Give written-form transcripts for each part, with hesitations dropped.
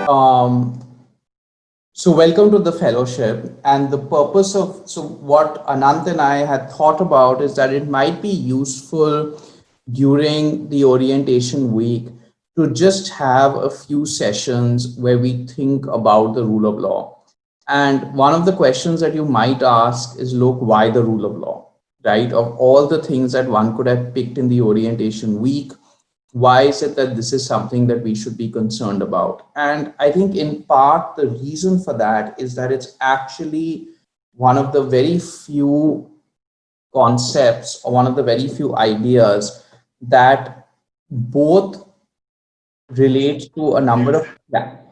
Um, so welcome to the fellowship. And the purpose of what Anant and I had thought about is that it might be useful during the orientation week to just have a few sessions where we think about the rule of law. And one of the questions that you might ask is, look, why the rule of law, right? Of all the things that one could have picked in the orientation week, why is it that this is something that we should be concerned about? And I think in part the reason for that is that it's actually one of the very few concepts or one of the very few ideas that both relates to a number of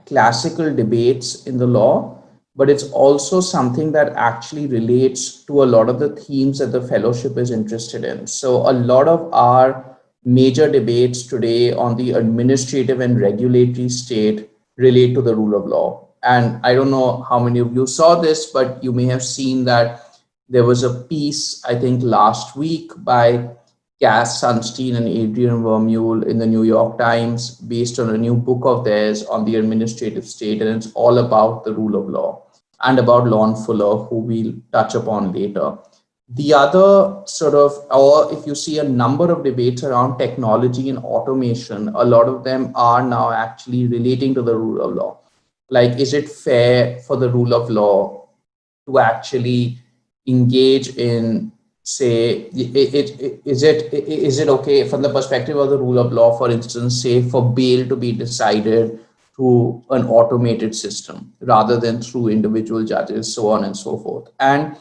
classical debates in the law, but it's also something that actually relates to a lot of the themes that the fellowship is interested in. So, a lot of our major debates today on the administrative and regulatory state relate to the rule of law. And I don't know how many of you saw this, but you may have seen that there was a piece, I think, last week by Cass Sunstein and Adrian Vermeule in the New York Times, based on a new book of theirs on the administrative state, and it's all about the rule of law and about Lon Fuller, who we'll touch upon later. The other sort of, or if you see a number of debates around technology and automation, a lot of them are now actually relating to the rule of law. Like, is it fair for the rule of law to actually engage in, say, is it okay from the perspective of the rule of law, for instance, say, for bail to be decided through an automated system rather than through individual judges, so on and so forth. And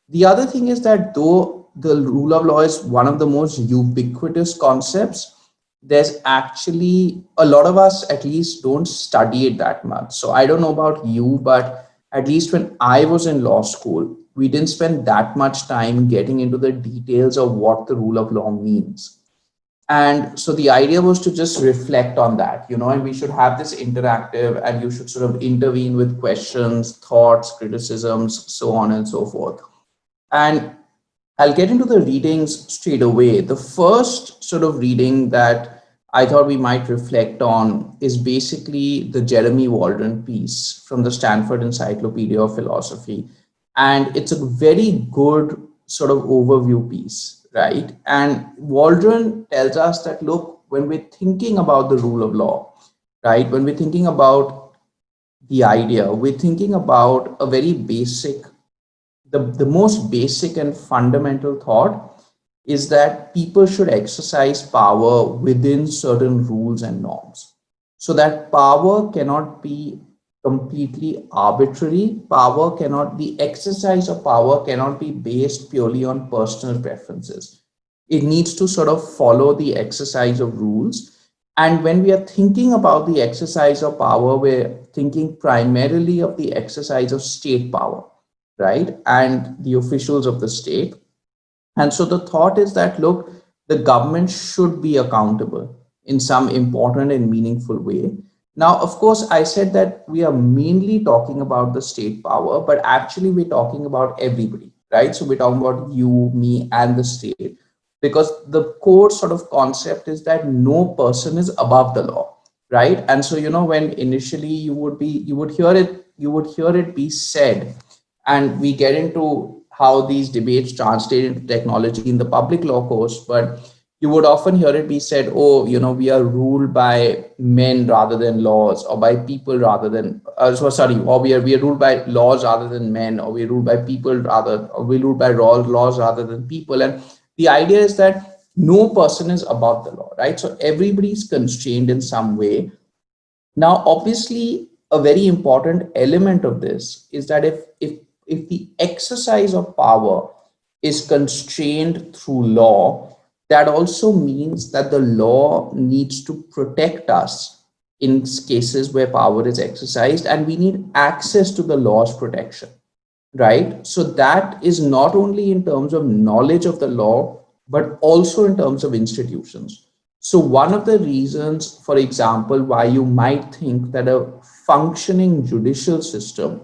the other thing is that though the rule of law is one of the most ubiquitous concepts, there's actually a lot of us at least don't study it that much. So I don't know about you, but at least when I was in law school, we didn't spend that much time getting into the details of what the rule of law means. And so the idea was to just reflect on that, and we should have this interactive, and you should sort of intervene with questions, thoughts, criticisms, so on and so forth. And I'll get into the readings straight away. The first sort of reading that I thought we might reflect on is basically the Jeremy Waldron piece from the Stanford Encyclopedia of Philosophy. And it's a very good sort of overview piece, right? And Waldron tells us that, look, when we're thinking about the rule of law, right, when we're thinking about the idea, we're thinking about a very basic, the most basic and fundamental thought is that people should exercise power within certain rules and norms. So that power cannot be completely arbitrary. The exercise of power cannot be based purely on personal preferences. It needs to sort of follow the exercise of rules. And when we are thinking about the exercise of power, we're thinking primarily of the exercise of state power, right? And the officials of the state. And so the thought is that, look, the government should be accountable in some important and meaningful way. Now, of course, I said that we are mainly talking about the state power, but actually we're talking about everybody, right? So we're talking about you, me, and the state, because the core sort of concept is that no person is above the law, right? And so, when initially you would hear it be said, and we get into how these debates translate into technology in the public law course, but you would often hear it be said, oh, we are ruled by men rather than laws, or by people rather than, or we are ruled by laws rather than men, or we're ruled by people rather, or we're ruled by laws rather than people. And the idea is that no person is above the law, right? So everybody's constrained in some way. Now, obviously, a very important element of this is that if the exercise of power is constrained through law, that also means that the law needs to protect us in cases where power is exercised, and we need access to the law's protection, right? So that is not only in terms of knowledge of the law, but also in terms of institutions. So one of the reasons, for example, why you might think that a functioning judicial system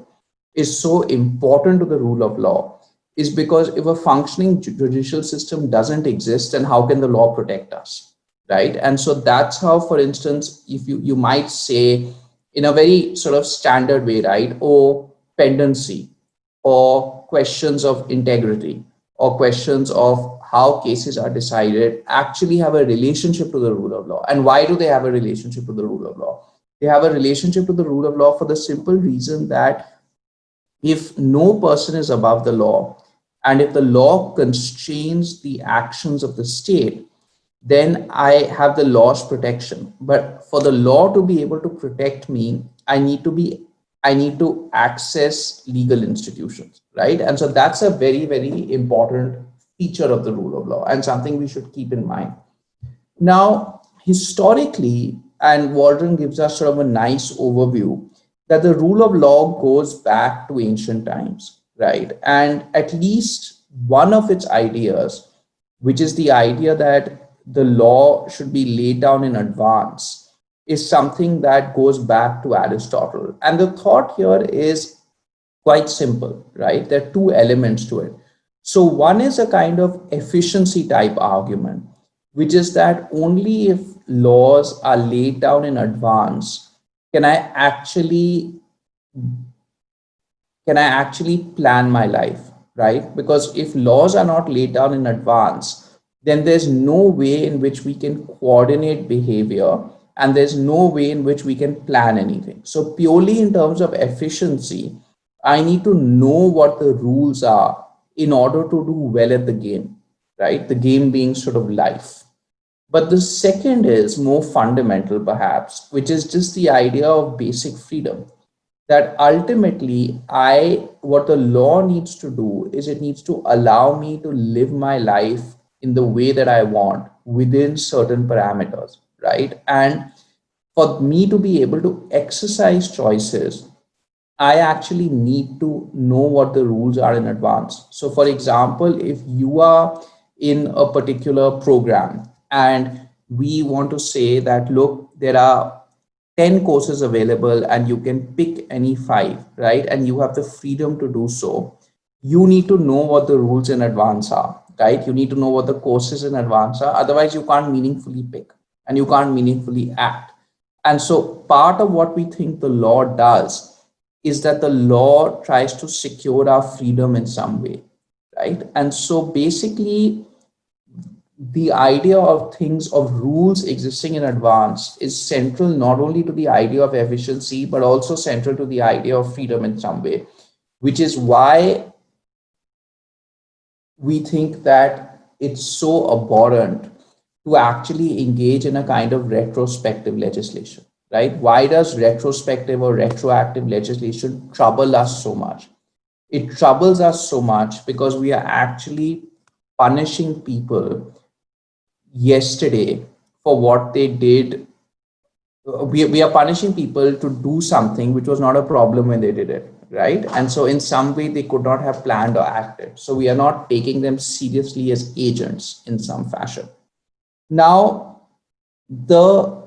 is so important to the rule of law is because if a functioning judicial system doesn't exist, then how can the law protect us, right? And so that's how, for instance, if you might say in a very sort of standard way, right? Or pendency, or questions of integrity, or questions of how cases are decided actually have a relationship to the rule of law. And why do they have a relationship to the rule of law? They have a relationship to the rule of law for the simple reason that if no person is above the law, and if the law constrains the actions of the state, then I have the law's protection. But for the law to be able to protect me, I need to access legal institutions, right? And so that's a very, very important feature of the rule of law and something we should keep in mind. Now, historically, and Waldron gives us sort of a nice overview that the rule of law goes back to ancient times, right? And at least one of its ideas, which is the idea that the law should be laid down in advance, is something that goes back to Aristotle. And the thought here is quite simple, right? There are two elements to it. So, one is a kind of efficiency type argument, which is that only if laws are laid down in advance can I actually plan my life, right? Because if laws are not laid down in advance, then there's no way in which we can coordinate behavior, and there's no way in which we can plan anything. So, purely in terms of efficiency, I need to know what the rules are in order to do well at the game, right? The game being sort of life. But the second is more fundamental, perhaps, which is just the idea of basic freedom. That ultimately, what the law needs to do is it needs to allow me to live my life in the way that I want within certain parameters, right? And for me to be able to exercise choices, I actually need to know what the rules are in advance. So, for example, if you are in a particular program and we want to say that, look, there are 10 courses available and you can pick any five, right? And you have the freedom to do so. You need to know what the rules in advance are, right? You need to know what the courses in advance are. Otherwise, you can't meaningfully pick and you can't meaningfully act. And so, part of what we think the law does is that the law tries to secure our freedom in some way, right? And so, basically, the idea of things of rules existing in advance is central not only to the idea of efficiency but also central to the idea of freedom in some way, which is why we think that it's so abhorrent to actually engage in a kind of retrospective legislation, right? Why does retrospective or retroactive legislation trouble us so much? It troubles us so much because we are actually punishing people yesterday for what they did. We are punishing people to do something which was not a problem when they did it, right? And so in some way they could not have planned or acted, so we are not taking them seriously as agents in some fashion. Now, the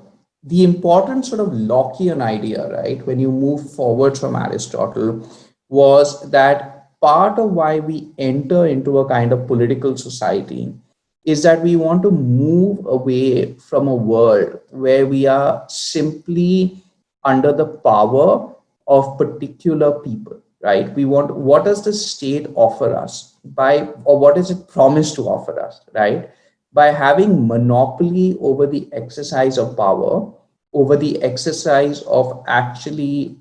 the important sort of Lockean idea, right, when you move forward from Aristotle, was that part of why we enter into a kind of political society is that we want to move away from a world where we are simply under the power of particular people, right? We want, what does the state offer us by, or what is it promised to offer us, right? By having monopoly over the exercise of power, over the exercise of actually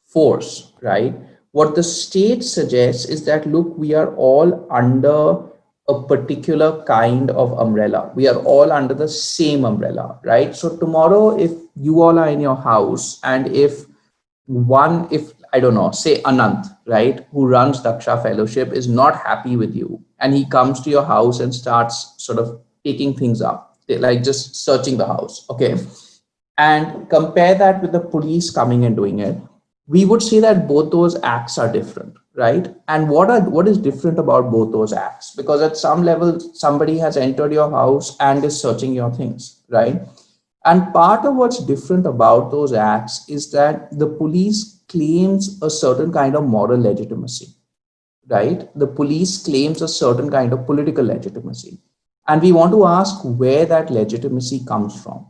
force, right? What the state suggests is that, look, we are all under a particular kind of umbrella. We are all under the same umbrella, right? So tomorrow, if you all are in your house and if I don't know, say Anant, right, who runs Daksha Fellowship, is not happy with you and he comes to your house and starts sort of taking things up, like just searching the house, okay? And compare that with the police coming and doing it, we would say that both those acts are different, right? And what is different about both those acts? Because at some level, somebody has entered your house and is searching your things, right? And part of what's different about those acts is that the police claims a certain kind of moral legitimacy, right? The police claims a certain kind of political legitimacy. And we want to ask where that legitimacy comes from.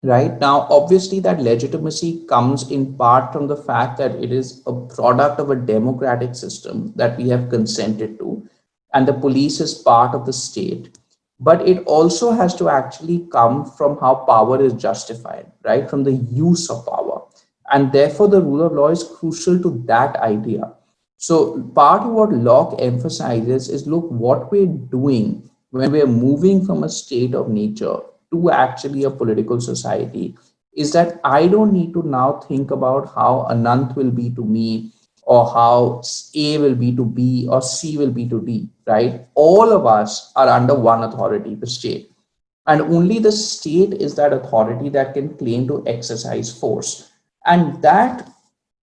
right? Now obviously that legitimacy comes in part from the fact that it is a product of a democratic system that we have consented to, and the police is part of the state. But it also has to actually come from how power is justified, right, from the use of power. And therefore the rule of law is crucial to that idea. So part of what Locke emphasizes is, look, what we're doing when we're moving from a state of nature to actually a political society is that I don't need to now think about how Anant will be to me, or how A will be to B, or C will be to D, right? All of us are under one authority, the state. And only the state is that authority that can claim to exercise force. And that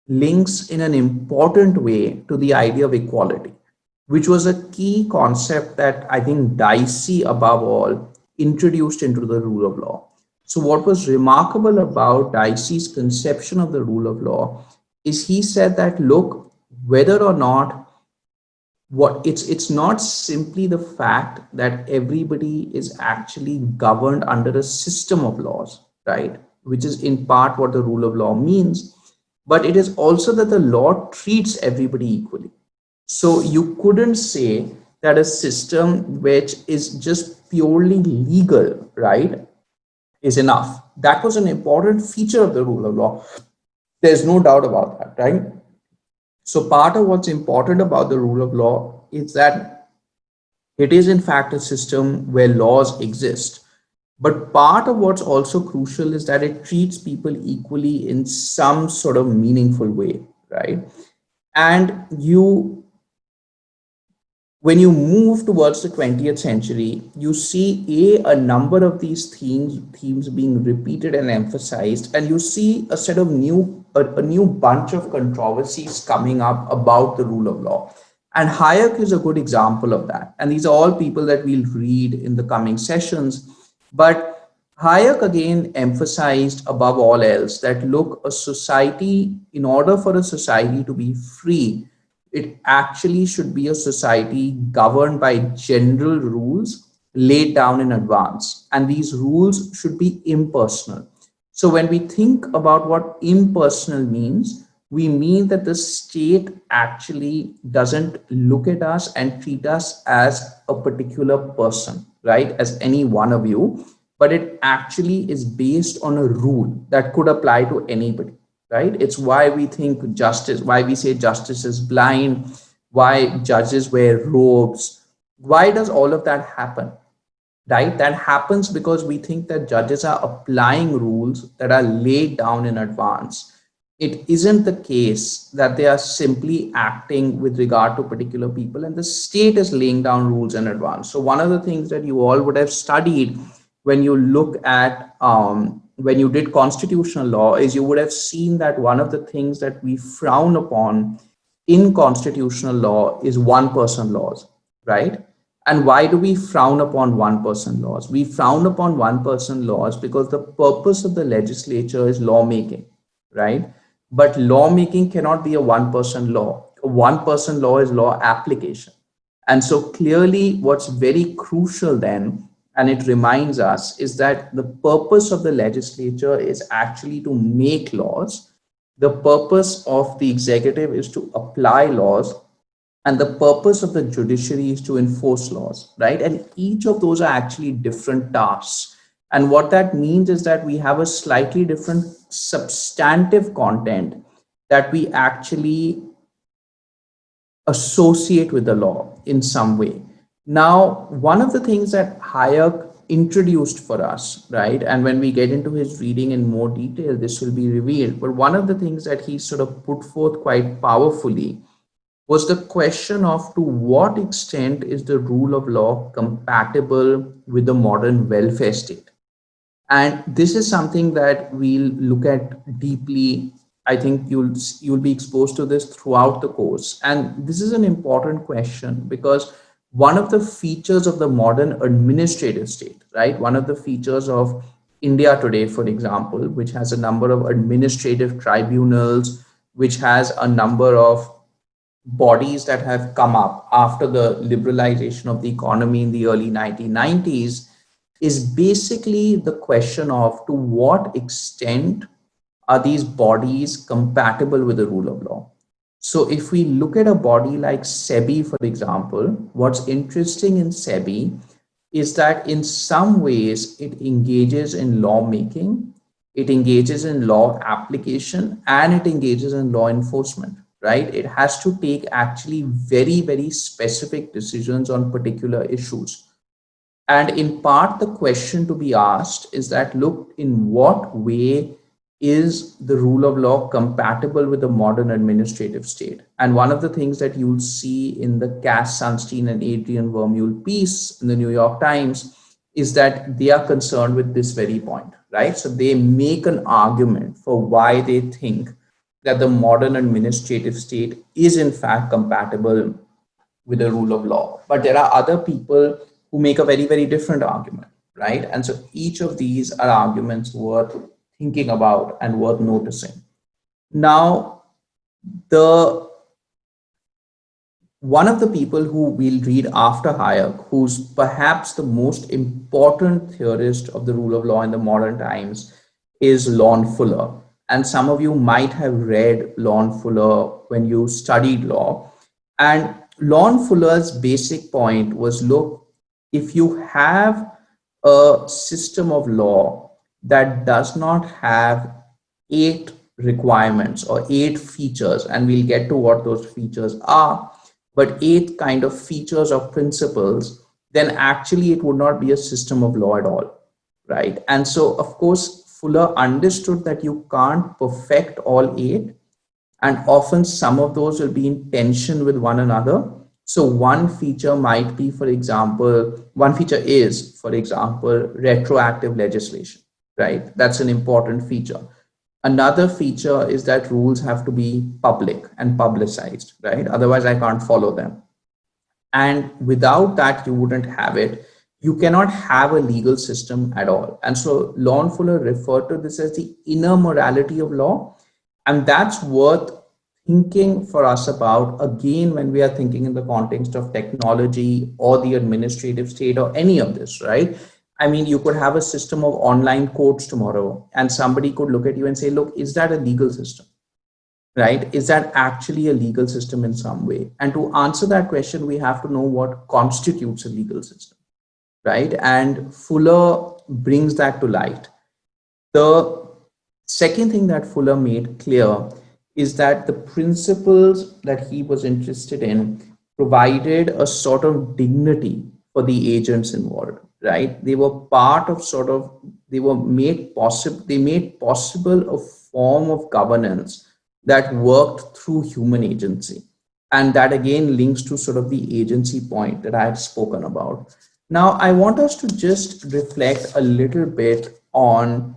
links in an important way to the idea of equality, which was a key concept that I think Dicey, above all, introduced into the rule of law. So, what was remarkable about Dicey's conception of the rule of law is he said that, look, whether or not what it's not simply the fact that everybody is actually governed under a system of laws, right, which is in part what the rule of law means, but it is also that the law treats everybody equally. So you couldn't say that a system which is just purely legal, right, is enough. That was an important feature of the rule of law. There's no doubt about that, right? So part of what's important about the rule of law is that it is in fact a system where laws exist. But part of what's also crucial is that it treats people equally in some sort of meaningful way, right? And you, when you move towards the 20th century, you see a number of these themes being repeated and emphasized, and you see a set of a new bunch of controversies coming up about the rule of law. And Hayek is a good example of that. And these are all people that we'll read in the coming sessions. But Hayek again emphasized above all else that, look, a society, in order for a society to be free, it actually should be a society governed by general rules laid down in advance. And these rules should be impersonal. So when we think about what impersonal means, we mean that the state actually doesn't look at us and treat us as a particular person, right? As any one of you, but it actually is based on a rule that could apply to anybody, right? It's why we think justice, why we say justice is blind, why judges wear robes. Why does all of that happen? Right? That happens because we think that judges are applying rules that are laid down in advance. It isn't the case that they are simply acting with regard to particular people, and the state is laying down rules in advance. So, one of the things that you all would have studied when you look at when you did constitutional law is you would have seen that one of the things that we frown upon in constitutional law is one person laws, right? And why do we frown upon one person laws? We frown upon one person laws because the purpose of the legislature is lawmaking, right? But lawmaking cannot be a one person law. A one person law is law application. And so clearly, what's very crucial then, and it reminds us, is that the purpose of the legislature is actually to make laws. The purpose of the executive is to apply laws, and the purpose of the judiciary is to enforce laws, right? And each of those are actually different tasks. And what that means is that we have a slightly different substantive content that we actually associate with the law in some way. Now, one of the things that Hayek introduced for us, right, and when we get into his reading in more detail, this will be revealed, but one of the things that he sort of put forth quite powerfully was the question of to what extent is the rule of law compatible with the modern welfare state. And this is something that we'll look at deeply. I think you'll be exposed to this throughout the course. And this is an important question because one of the features of the modern administrative state, right? One of the features of India today, for example, which has a number of administrative tribunals, which has a number of bodies that have come up after the liberalization of the economy in the early 1990s, is basically the question of to what extent are these bodies compatible with the rule of law. So if we look at a body like SEBI, for example, what's interesting in SEBI is that in some ways it engages in lawmaking, it engages in law application, and it engages in law enforcement, right? It has to take actually very, very specific decisions on particular issues. And in part, the question to be asked is that look, in what way is the rule of law compatible with the modern administrative state? And one of the things that you'll see in the Cass Sunstein and Adrian Vermeule piece in the New York Times is that they are concerned with this very point, right? So they make an argument for why they think that the modern administrative state is in fact compatible with the rule of law. But there are other people who make a very, very different argument, right? And so each of these are arguments worth thinking about and worth noticing. Now, the one of the people who we'll read after Hayek, who's perhaps the most important theorist of the rule of law in the modern times, is Lon Fuller. And some of you might have read Lon Fuller when you studied law. And Lon Fuller's basic point was look, if you have a system of law that does not have 8 requirements or 8 features, and we'll get to what those features are, but 8 kind of features or principles, then actually it would not be a system of law at all, right? And so, of course, Fuller understood that you can't perfect all 8, and often some of those will be in tension with one another. So one feature might be, for example, one feature is, for example, retroactive legislation, right? That's an important feature. Another feature is that rules have to be public and publicized, right? Otherwise, I can't follow them. And without that, you wouldn't have it. You cannot have a legal system at all. And so Lon Fuller referred to this as the inner morality of law. And that's worth thinking for us about again when we are thinking in the context of technology or the administrative state or any of this, right? I mean, you could have a system of online courts tomorrow, and somebody could look at you and say, look, is that a legal system? Right? Is that actually a legal system in some way? And to answer that question, we have to know what constitutes a legal system, right? And Fuller brings that to light. The second thing that Fuller made clear is that the principles that he was interested in provided a sort of dignity for the agents involved, right? They were part of sort of, they were made possible, they made possible a form of governance that worked through human agency. And that again links to sort of the agency point that I had spoken about. Now, I want us to just reflect a little bit on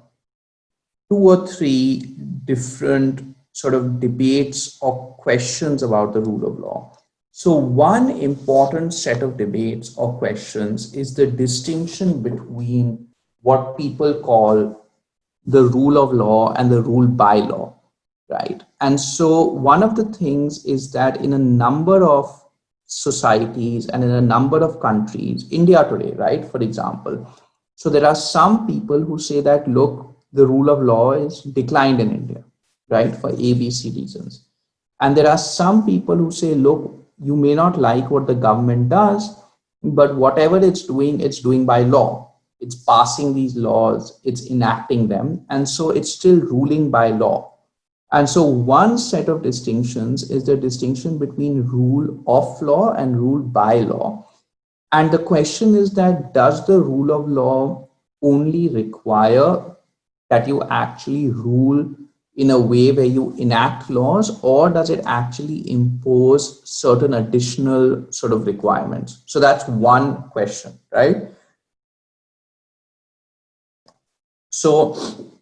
2 or 3 different sort of debates or questions about the rule of law. So one important set of debates or questions is the distinction between what people call the rule of law and the rule by law, right? And so one of the things is that in a number of societies and in a number of countries, India today, right, for example, so there are some people who say that, look, the rule of law is declined in India, right, for ABC reasons. And there are some people who say, look, you may not like what the government does, but whatever it's doing by law. It's passing these laws, it's enacting them, and so it's still ruling by law. And so one set of distinctions is the distinction between rule of law and rule by law. And the question is that does the rule of law only require that you actually rule in a way where you enact laws, or does it actually impose certain additional sort of requirements? So that's one question, right? So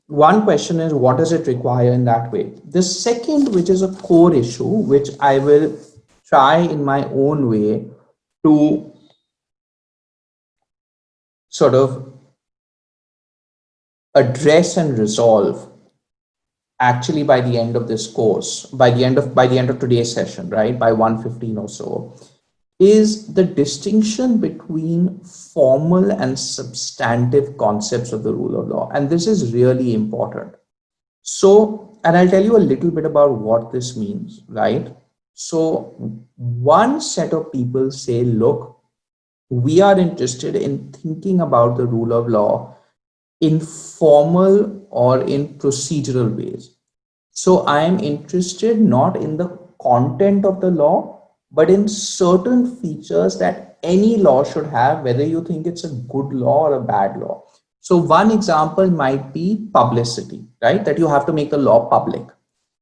one question is, what does it require in that way? The second, which is a core issue, which I will try in my own way to sort of address and resolve actually by the end of this course, by the end of today's session, right, by 1:15 or so, is the distinction between formal and substantive concepts of the rule of law. And this is really important. So, and I'll tell you a little bit about what this means, right? So, one set of people say, look, we are interested in thinking about the rule of law in formal or in procedural ways. So I am interested not in the content of the law, but in certain features that any law should have, whether you think it's a good law or a bad law. So one example might be publicity, right? That you have to make the law public.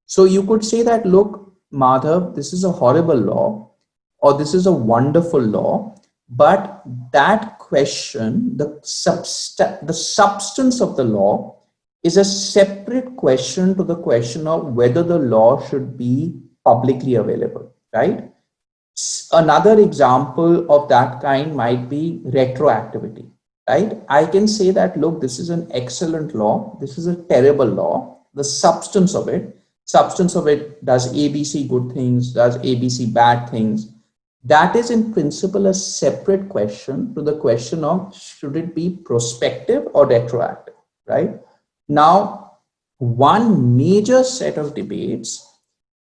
So you could say that, look, Madhav, this is a horrible law, or this is a wonderful law, but that question, the substance of the law, is a separate question to the question of whether the law should be publicly available, right? Another example of that kind might be retroactivity, right? I can say that, look, this is an excellent law, this is a terrible law. The substance of it does ABC good things, does ABC bad things. That is in principle a separate question to the question of should it be prospective or retroactive, right? Now, one major set of debates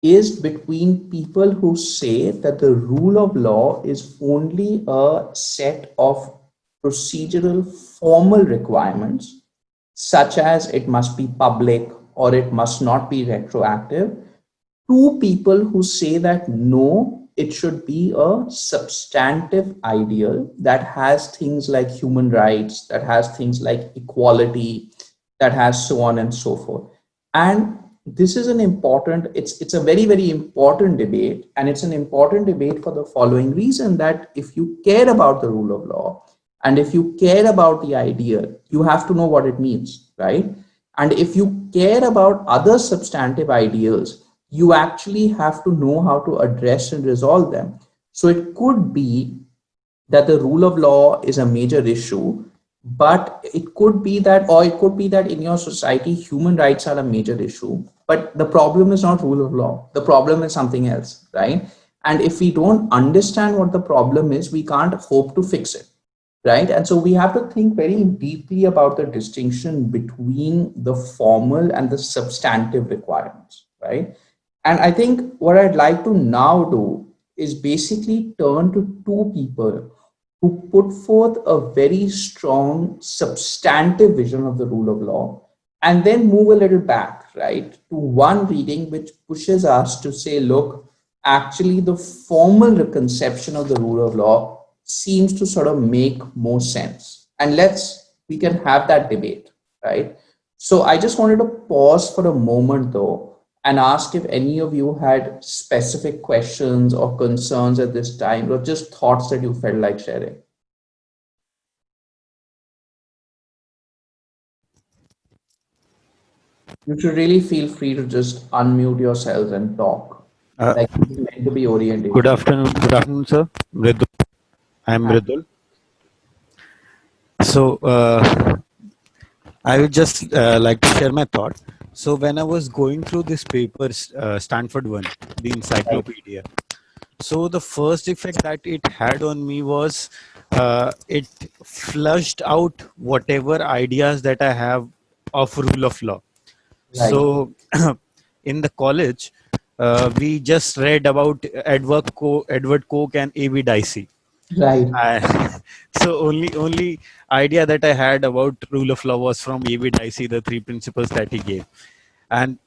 is between people who say that the rule of law is only a set of procedural formal requirements, such as it must be public or it must not be retroactive, to people who say that no, it should be a substantive ideal that has things like human rights, that has things like equality, that has so on and so forth. And this is an important, it's a very, very important debate. And it's an important debate for the following reason, that if you care about the rule of law, and if you care about the idea, you have to know what it means, right? And if you care about other substantive ideals, you actually have to know how to address and resolve them. So it could be that the rule of law is a major issue, but it could be that, or it could be that in your society, human rights are a major issue. But the problem is not rule of law. The problem is something else, right? And if we don't understand what the problem is, we can't hope to fix it, right? And so we have to think very deeply about the distinction between the formal and the substantive requirements, right? And I think what I'd like to now do is basically turn to two people who put forth a very strong substantive vision of the rule of law, and then move a little back, right, to one reading which pushes us to say, look, actually the formal conception of the rule of law seems to sort of make more sense. And we can have that debate, right? So I just wanted to pause for a moment though and ask if any of you had specific questions or concerns at this time, or just thoughts that you felt like sharing. You should really feel free to just unmute yourselves and talk. Uh, Like it's meant to be Good orientation. afternoon. Good afternoon, sir. Mridul. I am Mridul. So, I would just like to share my thought. So, when I was going through this paper, Stanford one, the Right, encyclopedia. So, the first effect that it had on me was it flushed out whatever ideas that I have of rule of law. right, So, in the college, we just read about Edward Koch and A.B. Dicey. right, I, so only idea that I had about rule of law was from A.B. Dicey, the three principles that he gave, and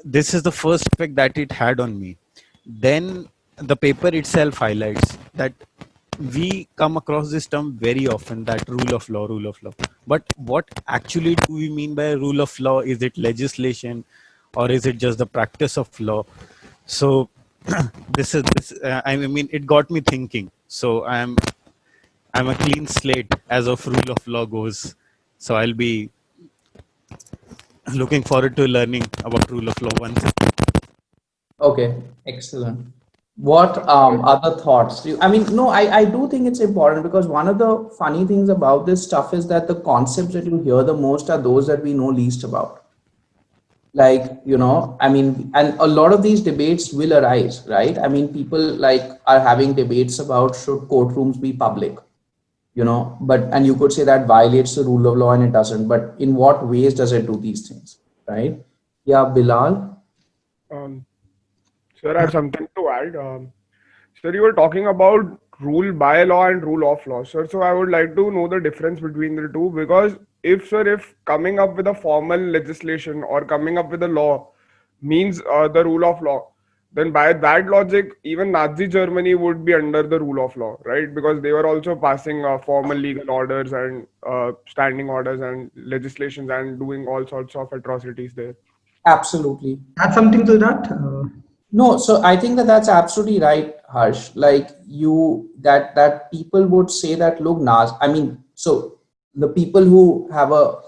this is the first effect that it had on me. Then the paper itself highlights that we come across this term very often, that rule of law. But what actually do we mean by rule of law? Is it legislation, or is it just the practice of law? So I mean, it got me thinking. So I'm a clean slate as of rule of law goes. So I'll be looking forward to learning about rule of law once. okay, excellent. What other thoughts do you, I mean, no, I do think it's important, because one of the funny things about this stuff is that the concepts that you hear the most are those that we know least about. Like, I mean, and a lot of these debates will arise, right? I mean, people like are having debates about should courtrooms be public, but and you could say that violates the rule of law and it doesn't, but in what ways does it do these things, right? Yeah, Bilal. Um, Sir, I have something to add. Sir, you were talking about rule by law and rule of law, sir. So I would like to know the difference between the two, because if coming up with a formal legislation or coming up with a law means the rule of law, then by that logic, even Nazi Germany would be under the rule of law, right? Because they were also passing formal legal orders and standing orders and legislations and doing all sorts of atrocities there. Absolutely. Add something to that. No, so I think that that's absolutely right, Harsh. Like that people would say that, look, Nas. I mean, so the people who have a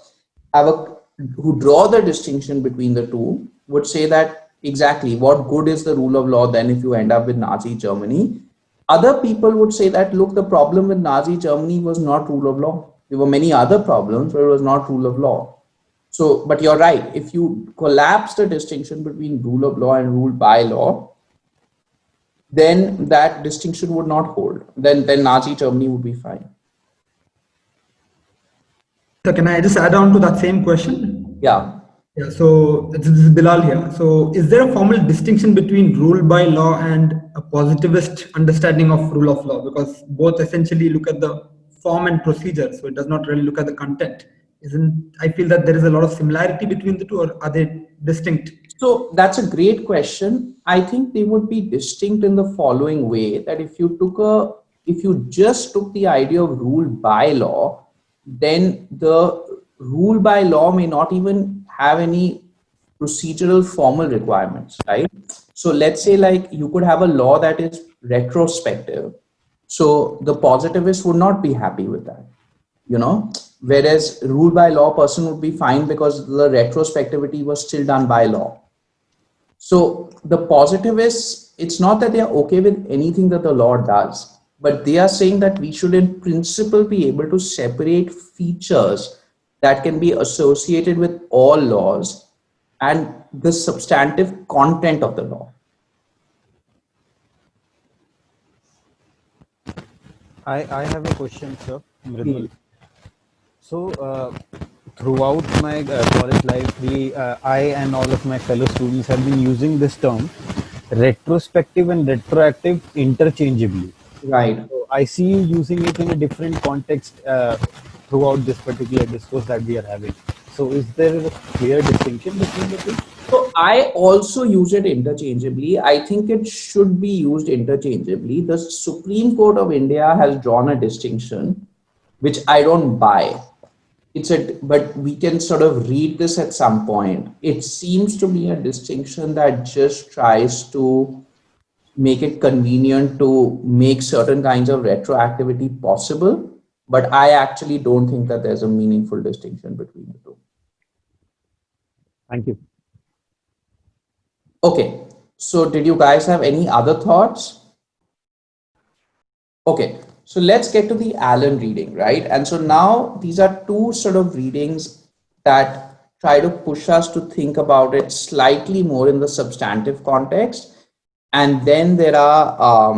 who draw the distinction between the two would say that exactly what good is the rule of law then if you end up with Nazi Germany. Other people would say that, look, the problem with Nazi Germany was not rule of law. There were many other problems, but it was not rule of law. So, but you're right. If you collapse the distinction between rule of law and rule by law, then that distinction would not hold. Then Nazi Germany would be fine. So can I just add on to that same question? Yeah. Yeah. So this is Bilal here. So is there a formal distinction between rule by law and a positivist understanding of rule of law? Because both essentially look at the form and procedure, so it does not really look at the content. Isn't I feel that there is a lot of similarity between the two, or are they distinct? So that's a great question. I think they would be distinct in the following way, that if you just took the idea of rule by law, then the rule by law may not even have any procedural formal requirements, right? So let's say like you could have a law that is retrospective. So the positivist would not be happy with that, whereas rule by law person would be fine because the retrospectivity was still done by law. So the positivists, it's not that they are okay with anything that the law does, but they are saying that we should in principle be able to separate features that can be associated with all laws and the substantive content of the law. I have a question, sir. Mridul. So, throughout my college life, I and all of my fellow students have been using this term retrospective and retroactive interchangeably. Right. So I see you using it in a different context throughout this particular discourse that we are having. So, is there a clear distinction between the two? So I also use it interchangeably. I think it should be used interchangeably. The Supreme Court of India has drawn a distinction, which I don't buy. But we can sort of read this at some point. It seems to be a distinction that just tries to make it convenient to make certain kinds of retroactivity possible. But I actually don't think that there's a meaningful distinction between the two. Thank you. Okay, so did you guys have any other thoughts? Okay, so let's get to the Allen reading, right? And so now these are two sort of readings that try to push us to think about it slightly more in the substantive context. And then there are,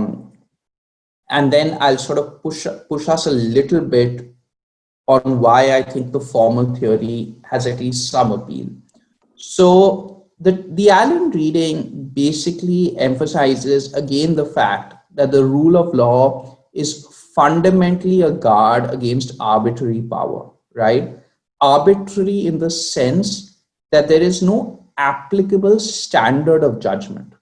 and then I'll sort of push us a little bit on why I think the formal theory has at least some appeal. So the Allen reading basically emphasizes again the fact that the rule of law is fundamentally a guard against arbitrary power, right? Arbitrary in the sense that there is no applicable standard of judgment,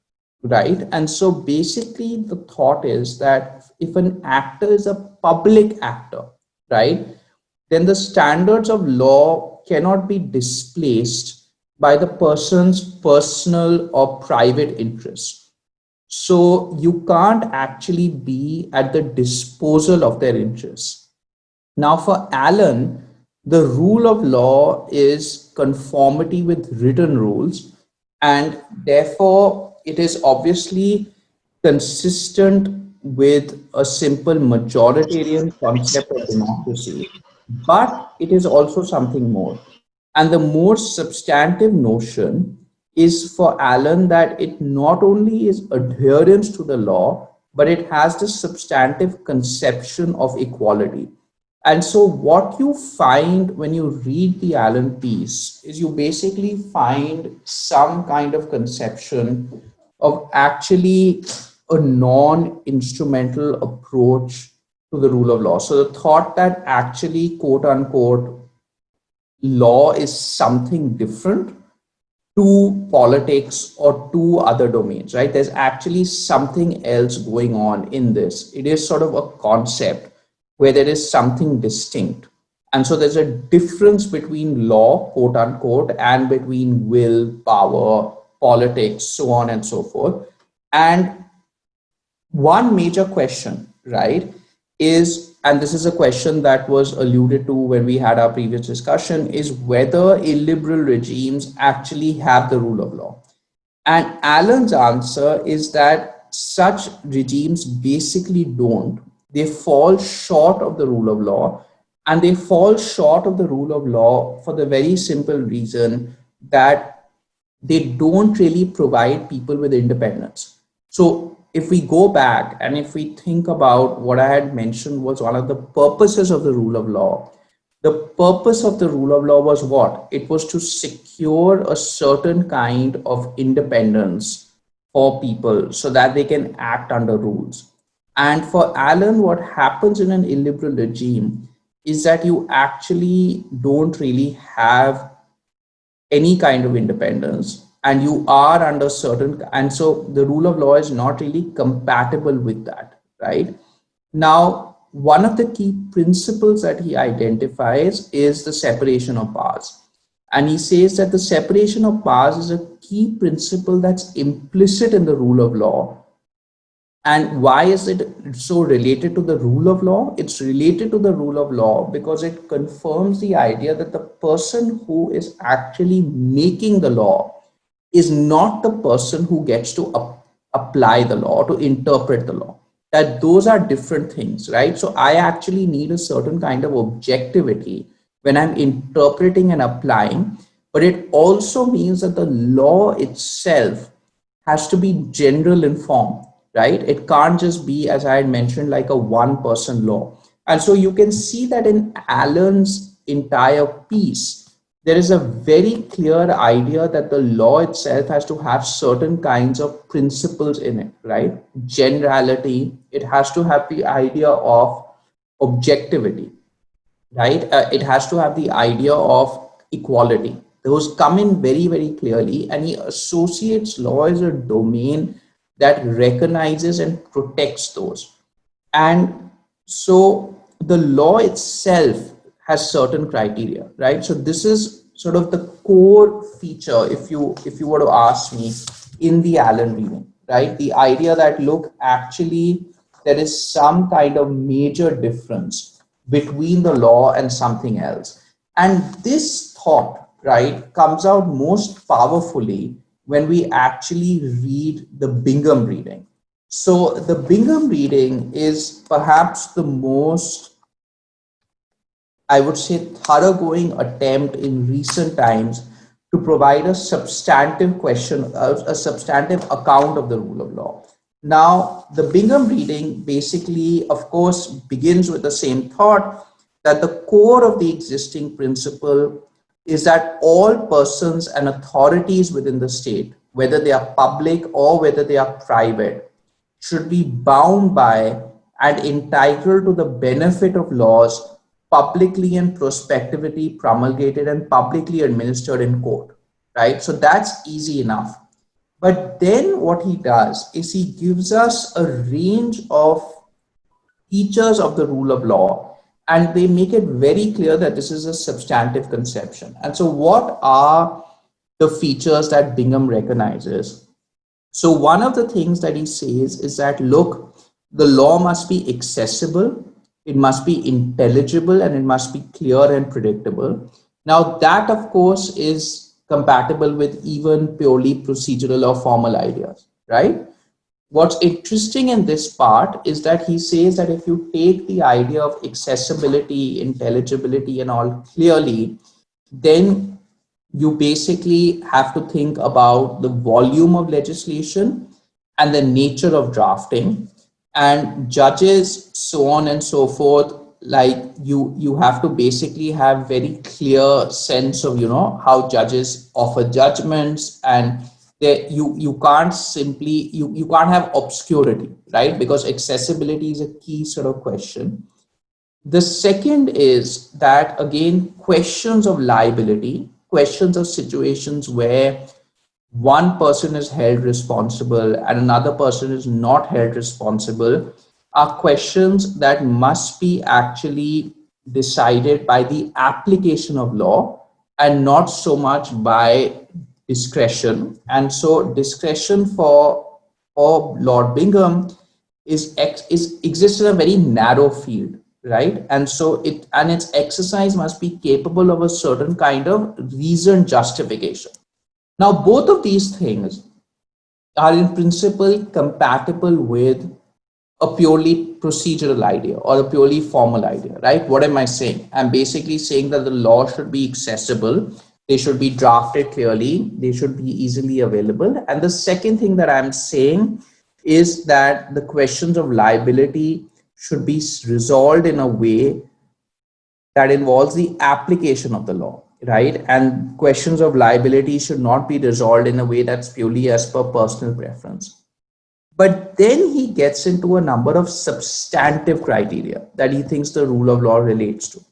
right? And so basically the thought is that if an actor is a public actor, right, then the standards of law cannot be displaced by the person's personal or private interests. So you can't actually be at the disposal of their interests. Now for Allen, the rule of law is conformity with written rules, and therefore it is obviously consistent with a simple majoritarian concept of democracy, but it is also something more. And the more substantive notion is for Allen that it not only is adherence to the law, but it has this substantive conception of equality. And so, what you find when you read the Allen piece is you basically find some kind of conception of actually a non instrumental approach to the rule of law. So, the thought that actually, quote unquote, law is something different to politics or to other domains, right? There's actually something else going on in this. It is sort of a concept where there is something distinct. And so there's a difference between law, quote unquote, and between will, power, politics, so on and so forth. And one major question, right, is, and this is a question that was alluded to when we had our previous discussion, is whether illiberal regimes actually have the rule of law. And Allen's answer is that such regimes basically don't. They fall short of the rule of law, and they fall short of the rule of law for the very simple reason that they don't really provide people with independence. So if we go back and if we think about what I had mentioned was one of the purposes of the rule of law, the purpose of the rule of law was what? It was to secure a certain kind of independence for people so that they can act under rules. And for Allen, what happens in an illiberal regime is that you actually don't really have any kind of independence, and you are under certain, and so the rule of law is not really compatible with that, right? Now, one of the key principles that he identifies is the separation of powers, and he says that the separation of powers is a key principle that's implicit in the rule of law. And why is it so related to the rule of law? It's related to the rule of law because it confirms the idea that the person who is actually making the law is not the person who gets to apply the law, to interpret the law. That those are different things, right? So I actually need a certain kind of objectivity when I'm interpreting and applying, but it also means that the law itself has to be general in form, right? It can't just be, as I had mentioned, like a one-person law. And so you can see that in Allen's entire piece, there is a very clear idea that the law itself has to have certain kinds of principles in it, right? Generality, it has to have the idea of objectivity, right? It has to have the idea of equality. Those come in very, very clearly, and he associates law as a domain that recognizes and protects those. And so the law itself has certain criteria, right? So this is sort of the core feature, if you were to ask me, in the Allen reading, right? The idea that, look, actually there is some kind of major difference between the law and something else. And this thought, right, comes out most powerfully when we actually read the Bingham reading. So the Bingham reading is perhaps the most, I would say, thoroughgoing attempt in recent times to provide a substantive question, a substantive account of the rule of law. Now, the Bingham reading basically, of course, begins with the same thought that the core of the existing principle is that all persons and authorities within the state, whether they are public or whether they are private, should be bound by and entitled to the benefit of laws publicly and prospectively promulgated and publicly administered in court, right? So that's easy enough. But then what he does is he gives us a range of features of the rule of law, and they make it very clear that this is a substantive conception. And so what are the features that Bingham recognizes? So one of the things that he says is that, look, the law must be accessible, it must be intelligible, and it must be clear and predictable. Now that, of course, is compatible with even purely procedural or formal ideas, right? What's interesting in this part is that he says that if you take the idea of accessibility, intelligibility, and all clearly, then you basically have to think about the volume of legislation and the nature of drafting, and judges, so on and so forth. Like you have to basically have very clear sense of, how judges offer judgments, and you can't simply, you can't have obscurity, right? Because accessibility is a key sort of question. The second is that, again, questions of liability, questions of situations where one person is held responsible and another person is not held responsible, are questions that must be actually decided by the application of law and not so much by discretion. And so discretion for Lord Bingham is exists in a very narrow field, right? And so its exercise must be capable of a certain kind of reasoned justification. Now, both of these things are in principle compatible with a purely procedural idea or a purely formal idea, right? What am I saying? I'm basically saying that the law should be accessible, they should be drafted clearly, they should be easily available. And the second thing that I'm saying is that the questions of liability should be resolved in a way that involves the application of the law, right? And questions of liability should not be resolved in a way that's purely as per personal preference. But then he gets into a number of substantive criteria that he thinks the rule of law relates to.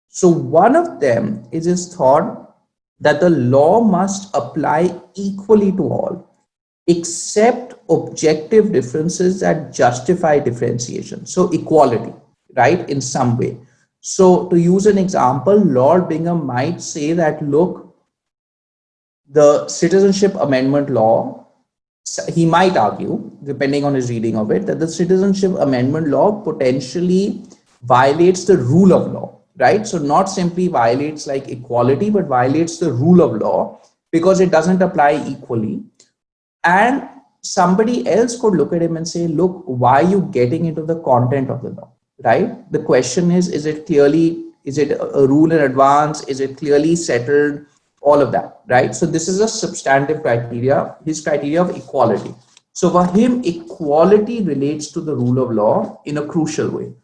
So one of them is his thought that the law must apply equally to all, except objective differences that justify differentiation. So equality, right, in some way. So to use an example, Lord Bingham might say that, look, the Citizenship Amendment Law, he might argue, depending on his reading of it, that the Citizenship Amendment Law potentially violates the rule of law, right? So not simply violates like equality, but violates the rule of law because it doesn't apply equally. And somebody else could look at him and say, look, why are you getting into the content of the law, right? The question is it clearly, is it a rule in advance? Is it clearly settled? All of that, right? So this is a substantive criteria, his criteria of equality. So for him, equality relates to the rule of law in a crucial way.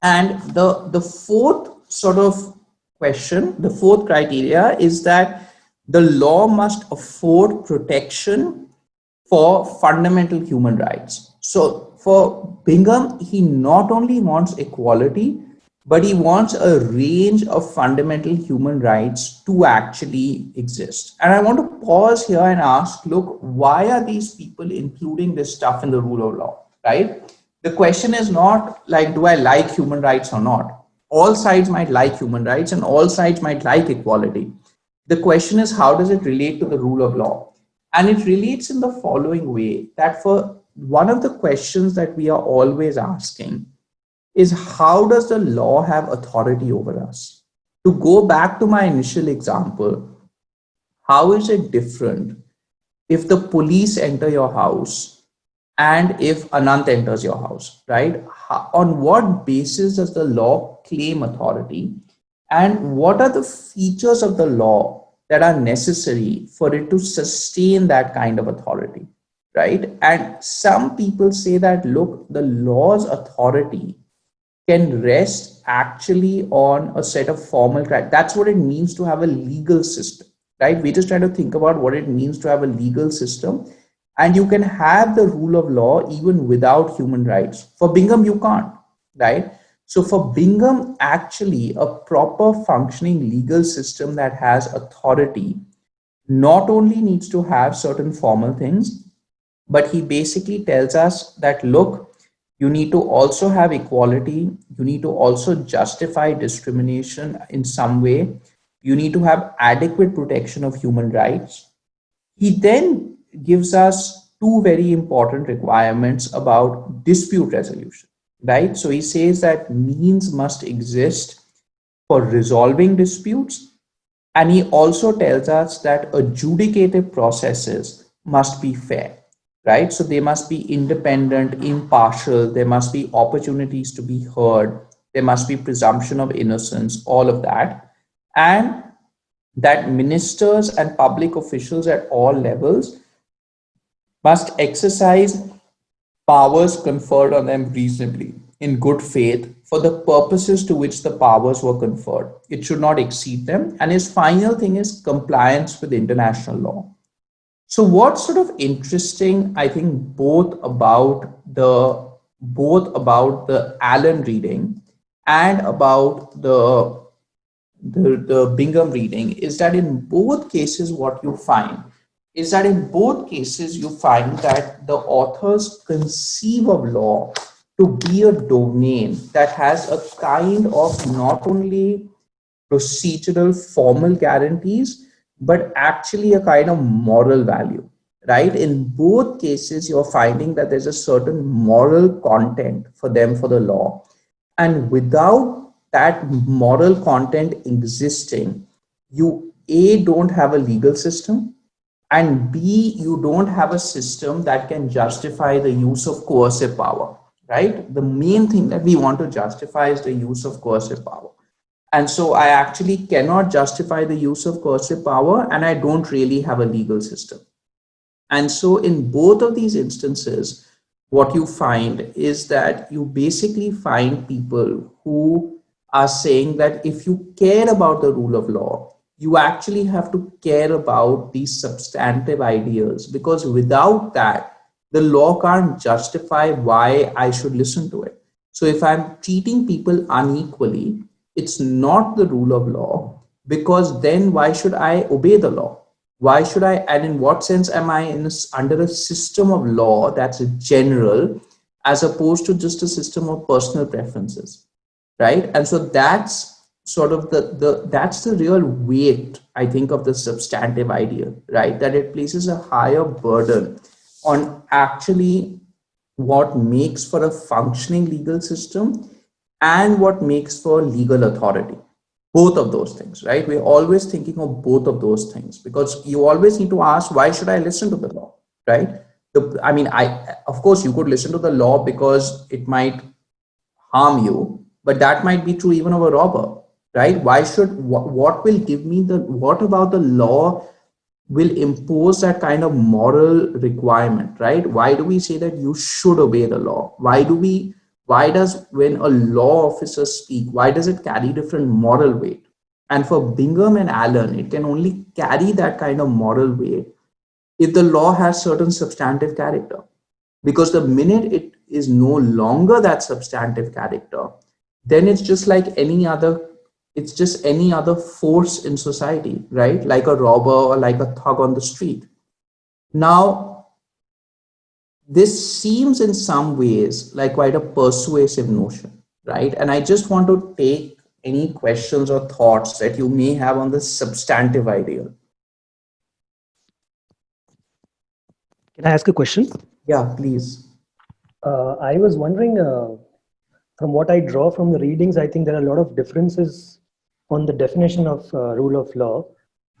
And the fourth sort of question, the fourth criteria is that the law must afford protection for fundamental human rights. So for Bingham, he not only wants equality, but he wants a range of fundamental human rights to actually exist. And I want to pause here and ask, look, why are these people including this stuff in the rule of law, right? The question is not like, do I like human rights or not? All sides might like human rights and all sides might like equality. The question is, how does it relate to the rule of law? And it relates in the following way, that for one of the questions that we are always asking is, how does the law have authority over us? To go back to my initial example, how is it different if the police enter your house and if Anant enters your house, right? On what basis does the law claim authority? And what are the features of the law that are necessary for it to sustain that kind of authority, right? And some people say that, look, the law's authority can rest actually on a set of formal criteria. That's what it means to have a legal system, right? We just try to think about what it means to have a legal system. And you can have the rule of law even without human rights. For Bingham, you can't, right? So for Bingham, actually, a proper functioning legal system that has authority not only needs to have certain formal things, but he basically tells us that, look, you need to also have equality. You need to also justify discrimination in some way. You need to have adequate protection of human rights. He then gives us two very important requirements about dispute resolution, right? So he says that means must exist for resolving disputes. And he also tells us that adjudicative processes must be fair, right? So they must be independent, impartial, there must be opportunities to be heard, there must be presumption of innocence, all of that. And that ministers and public officials at all levels must exercise powers conferred on them reasonably, in good faith, for the purposes to which the powers were conferred. It should not exceed them. And his final thing is compliance with international law. So what's sort of interesting, I think, both about the Allen reading and about the Bingham reading is that in both cases, what you find is that in both cases, you find that the authors conceive of law to be a domain that has a kind of not only procedural formal guarantees, but actually a kind of moral value, right? In both cases, you're finding that there's a certain moral content for them for the law. And without that moral content existing, you A, don't have a legal system, and B, you don't have a system that can justify the use of coercive power, right? The main thing that we want to justify is the use of coercive power. And so I actually cannot justify the use of coercive power, and I don't really have a legal system. And so in both of these instances, what you find is that you basically find people who are saying that if you care about the rule of law, you actually have to care about these substantive ideas, because without that, the law can't justify why I should listen to it. So if I'm treating people unequally, it's not the rule of law, because then why should I obey the law? Why should I, and in what sense am I under a system of law that's general as opposed to just a system of personal preferences, right? And so that's sort of that's the real weight, I think, of the substantive idea, right? That it places a higher burden on actually what makes for a functioning legal system and what makes for legal authority. Both of those things, right? We're always thinking of both of those things, because you always need to ask, why should I listen to the law, right? Of course, you could listen to the law because it might harm you, but that might be true even of a robber, right? What will give me what about the law will impose that kind of moral requirement, right? Why do we say that you should obey the law? Why does, when a law officer speak, why does it carry different moral weight? And for Bingham and Allen, it can only carry that kind of moral weight if the law has certain substantive character. Because the minute it is no longer that substantive character, then it's just like any other, it's just any other force in society, right? Like a robber or like a thug on the street. Now, this seems in some ways like quite a persuasive notion, right? And I just want to take any questions or thoughts that you may have on this substantive ideal. Can I ask a question? Yeah, please. I was wondering, from what I draw from the readings, I think there are a lot of differences on the definition of rule of law.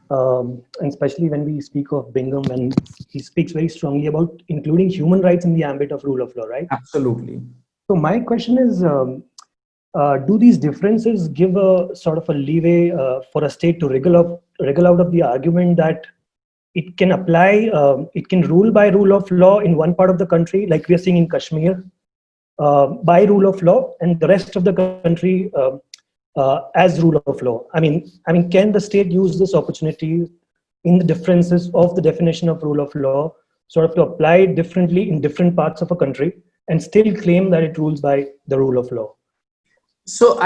And especially when we speak of Bingham, and he speaks very strongly about including human rights in the ambit of rule of law, right? Absolutely. So my question is, do these differences give a sort of a leeway for a state to wriggle out of the argument that it can apply, it can rule by rule of law in one part of the country, like we are seeing in Kashmir, by rule of law, and the rest of the country as rule of law? I mean, can the state use this opportunity in the differences of the definition of rule of law, sort of to apply it differently in different parts of a country and still claim that it rules by the rule of law? So,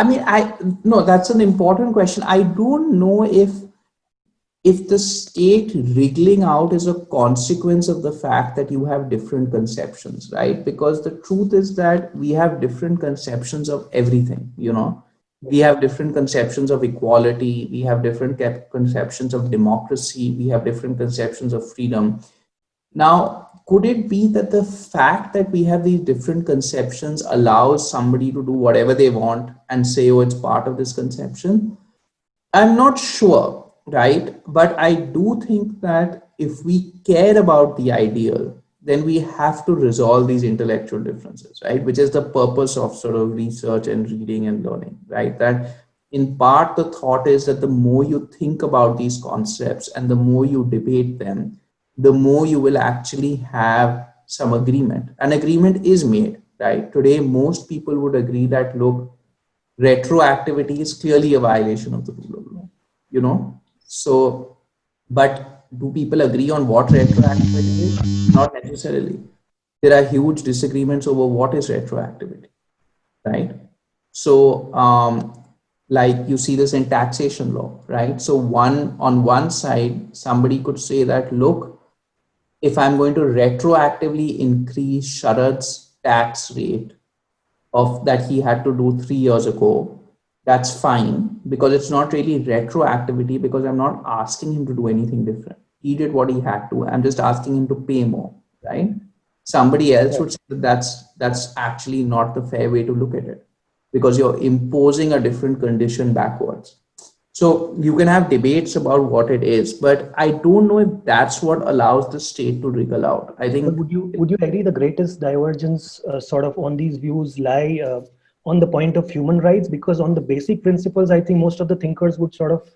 no, that's an important question. I don't know if the state wriggling out is a consequence of the fact that you have different conceptions, right? Because the truth is that we have different conceptions of everything, We have different conceptions of equality. We have different conceptions of democracy. We have different conceptions of freedom. Now, could it be that the fact that we have these different conceptions allows somebody to do whatever they want and say, oh, it's part of this conception? I'm not sure, right? But I do think that if we care about the ideal, then we have to resolve these intellectual differences, right? Which is the purpose of sort of research and reading and learning, right? That in part, the thought is that the more you think about these concepts and the more you debate them, the more you will actually have some agreement. An agreement is made, right? Today, most people would agree that, look, retroactivity is clearly a violation of the rule of law, you know? So, but do people agree on what retroactivity is? Not necessarily. There are huge disagreements over what is retroactivity, right? So, like you see this in taxation law, right? So on one side, somebody could say that, look, if I'm going to retroactively increase Sharad's tax rate of that he had to do 3 years ago, that's fine because it's not really retroactivity because I'm not asking him to do anything different. He did what he had to. I'm just asking him to pay more, right? Somebody else would say that that's actually not the fair way to look at it because you're imposing a different condition backwards. So you can have debates about what it is, but I don't know if that's what allows the state to wriggle out. I But think would you agree the greatest divergence sort of on these views lie on the point of human rights? Because on the basic principles, I think most of the thinkers would sort of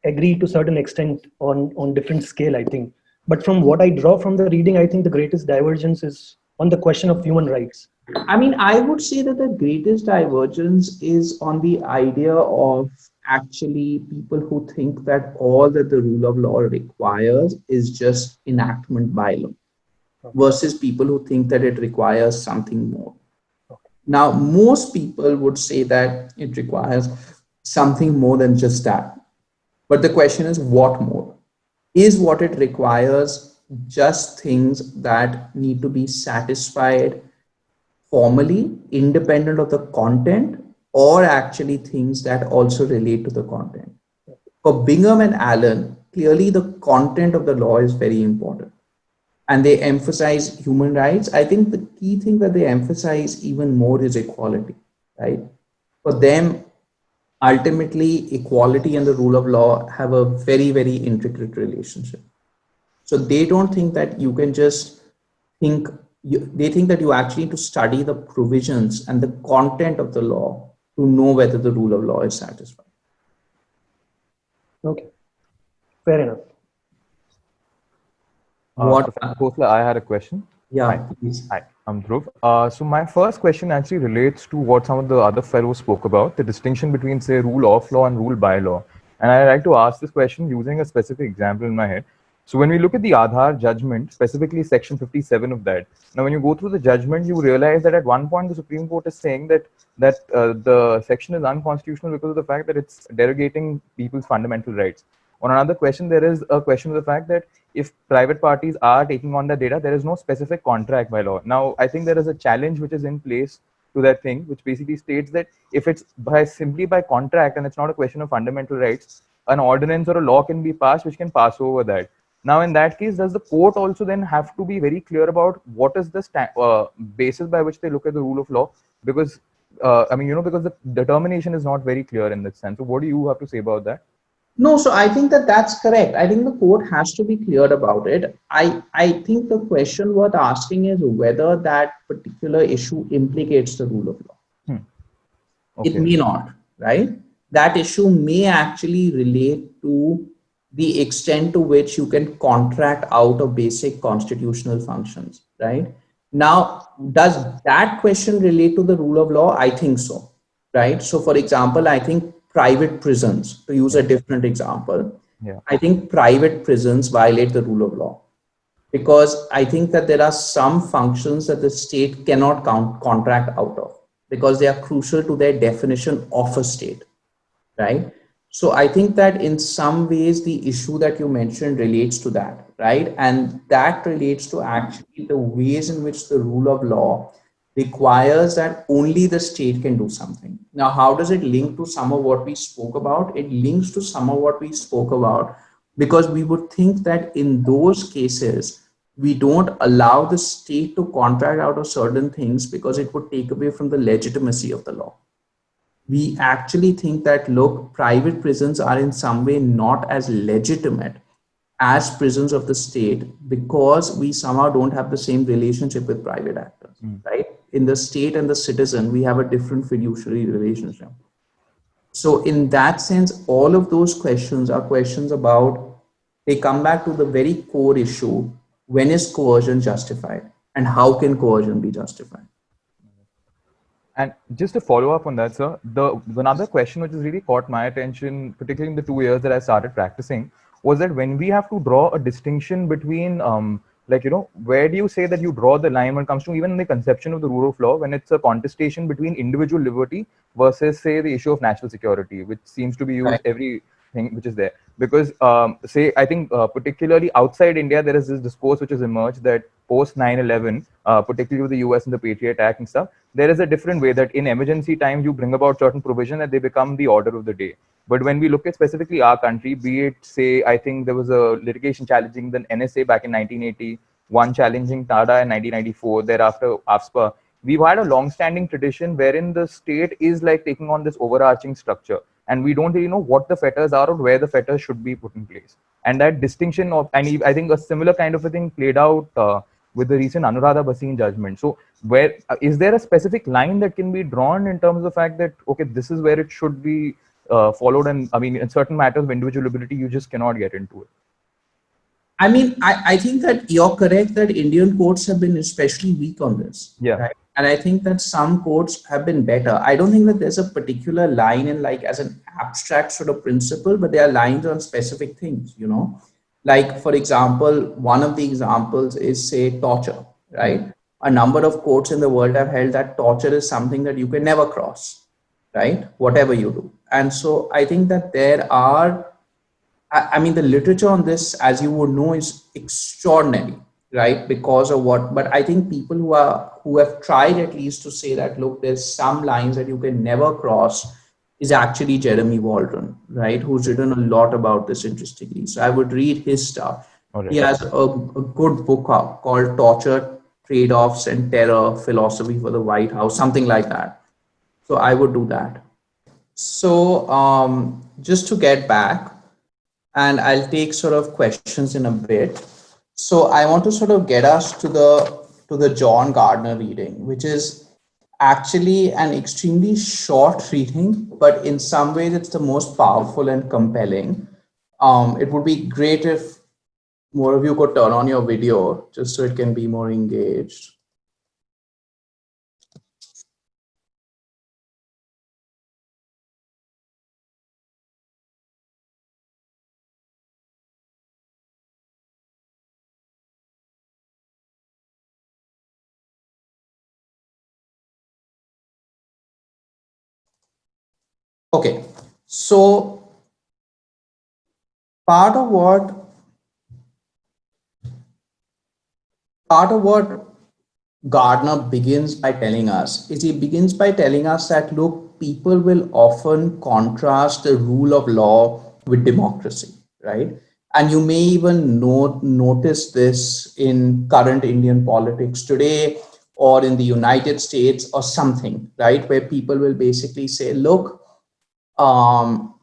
agree to certain extent on different scale, I think. But from what I draw from the reading, I think the greatest divergence is on the question of human rights. I mean, I would say that the greatest divergence is on the idea of actually people who think that all that the rule of law requires is just enactment by law versus people who think that it requires something more. Now, most people would say that it requires something more than just that. But the question is, what more? Is what it requires just things that need to be satisfied formally, independent of the content, or actually things that also relate to the content? For Bingham and Allen, clearly the content of the law is very important. And they emphasize human rights. I think the key thing that they emphasize even more is equality, right? For them, ultimately, equality and the rule of law have a very, very intricate relationship. So they don't think that you can just think, they think that you actually need to study the provisions and the content of the law to know whether the rule of law is satisfied. Okay, fair enough. What? Professor Khosla, I had a question. Yeah, Hi. please. Hi, I'm Dhruv. So my first question actually relates to what some of the other fellows spoke about, the distinction between, say, rule of law and rule by law. And I'd like to ask this question using a specific example in my head. So when we look at the Aadhaar judgment, specifically section 57 of that, now when you go through the judgment, you realize that at one point the Supreme Court is saying that the section is unconstitutional because of the fact that it's derogating people's fundamental rights. On another question, there is a question of the fact that if private parties are taking on the data, there is no specific contract by law. Now, I think there is a challenge which is in place to that thing, which basically states that if it's simply by contract and it's not a question of fundamental rights, an ordinance or a law can be passed which can pass over that. Now, in that case, does the court also then have to be very clear about what is the basis by which they look at the rule of law? Because, I mean, because the determination is not very clear in that sense. So what do you have to say about that? No, so I think that that's correct. I think the court has to be clear about it. I think the question worth asking is whether that particular issue implicates the rule of law. Okay. It may not, right? That issue may actually relate to the extent to which you can contract out of basic constitutional functions, right? Now, does that question relate to the rule of law? I think so, right? So, for example, I think private prisons, to use a different example, I think private prisons violate the rule of law because I think that there are some functions that the state cannot contract out of because they are crucial to their definition of a state, right? So I think that in some ways the issue that you mentioned relates to that, right? And that relates to actually the ways in which the rule of law requires that only the state can do something. Now, how does it link to some of what we spoke about? It links to some of what we spoke about because we would think that in those cases, we don't allow the state to contract out of certain things because it would take away from the legitimacy of the law. We actually think that, look, private prisons are in some way not as legitimate as prisons of the state because we somehow don't have the same relationship with private actors, right? In the state and the citizen, we have a different fiduciary relationship. So in that sense, all of those questions are questions about, they come back to the very core issue: when is coercion justified and how can coercion be justified? And just to follow up on that, sir, the another question which has really caught my attention, particularly in the 2 years that I started practicing, was that when we have to draw a distinction between, like, where do you say that you draw the line when it comes to even the conception of the rule of law, when it's a contestation between individual liberty versus, say, the issue of national security, which seems to be used Right. everything which is there. Because, say, I think particularly outside India, there is this discourse which has emerged that post 9/11, particularly with the US and the Patriot Act and stuff, there is a different way that in emergency times you bring about certain provision and they become the order of the day. But when we look at specifically our country, be it, say, I think there was a litigation challenging the NSA back in 1980, one challenging TADA in 1994, thereafter AFSPA, we've had a long-standing tradition wherein the state is like taking on this overarching structure, and we don't really know what the fetters are or where the fetters should be put in place. And that distinction of, and I think a similar kind of a thing played out with the recent Anuradha Bhasin judgment. So, where is there a specific line that can be drawn in terms of the fact that, okay, this is where it should be followed, and I mean, in certain matters of individual liberty, you just cannot get into it. I mean, I think that you're correct that Indian courts have been especially weak on this. Yeah. Right? And I think that some courts have been better. I don't think that there's a particular line in, like, as an abstract sort of principle, but there are lines on specific things, Like, for example, one of the examples is, say, torture, right? A number of courts in the world have held that torture is something that you can never cross, right? Whatever you do. And so I think that there are, I mean, the literature on this, as you would know, is extraordinary, right? Because of what, but I think people who have tried at least to say that, look, there's some lines that you can never cross, is actually Jeremy Waldron, right? Who's written a lot about this, interestingly. So I would read his stuff. All right. He has a good book out called Torture, Trade-offs and Terror, Philosophy for the White House, something like that. So I would do that. So just to get back, and I'll take sort of questions in a bit. So I want to sort of get us to the John Gardner reading, which is actually an extremely short reading, but in some ways it's the most powerful and compelling. It would be great if more of you could turn on your video just so it can be more engaged. Okay, so part of what Gardner begins by telling us is, he begins by telling us that, look, people will often contrast the rule of law with democracy, right? And you may even notice this in current Indian politics today, or in the United States or something, right? Where people will basically say, look, how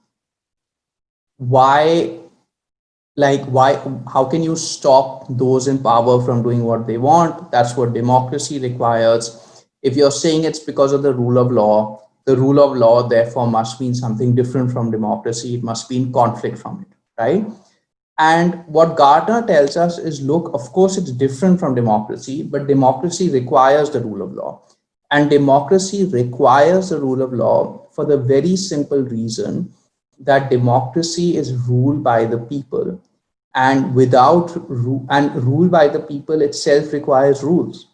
can you stop those in power from doing what they want? That's what democracy requires. If you're saying it's because of the rule of law, the rule of law therefore must mean something different from democracy. It must be in conflict from it, right? And what Gardner tells us is, look, of course it's different from democracy, but democracy requires the rule of law. And democracy requires the rule of law for the very simple reason that democracy is ruled by the people, and rule by the people itself requires rules.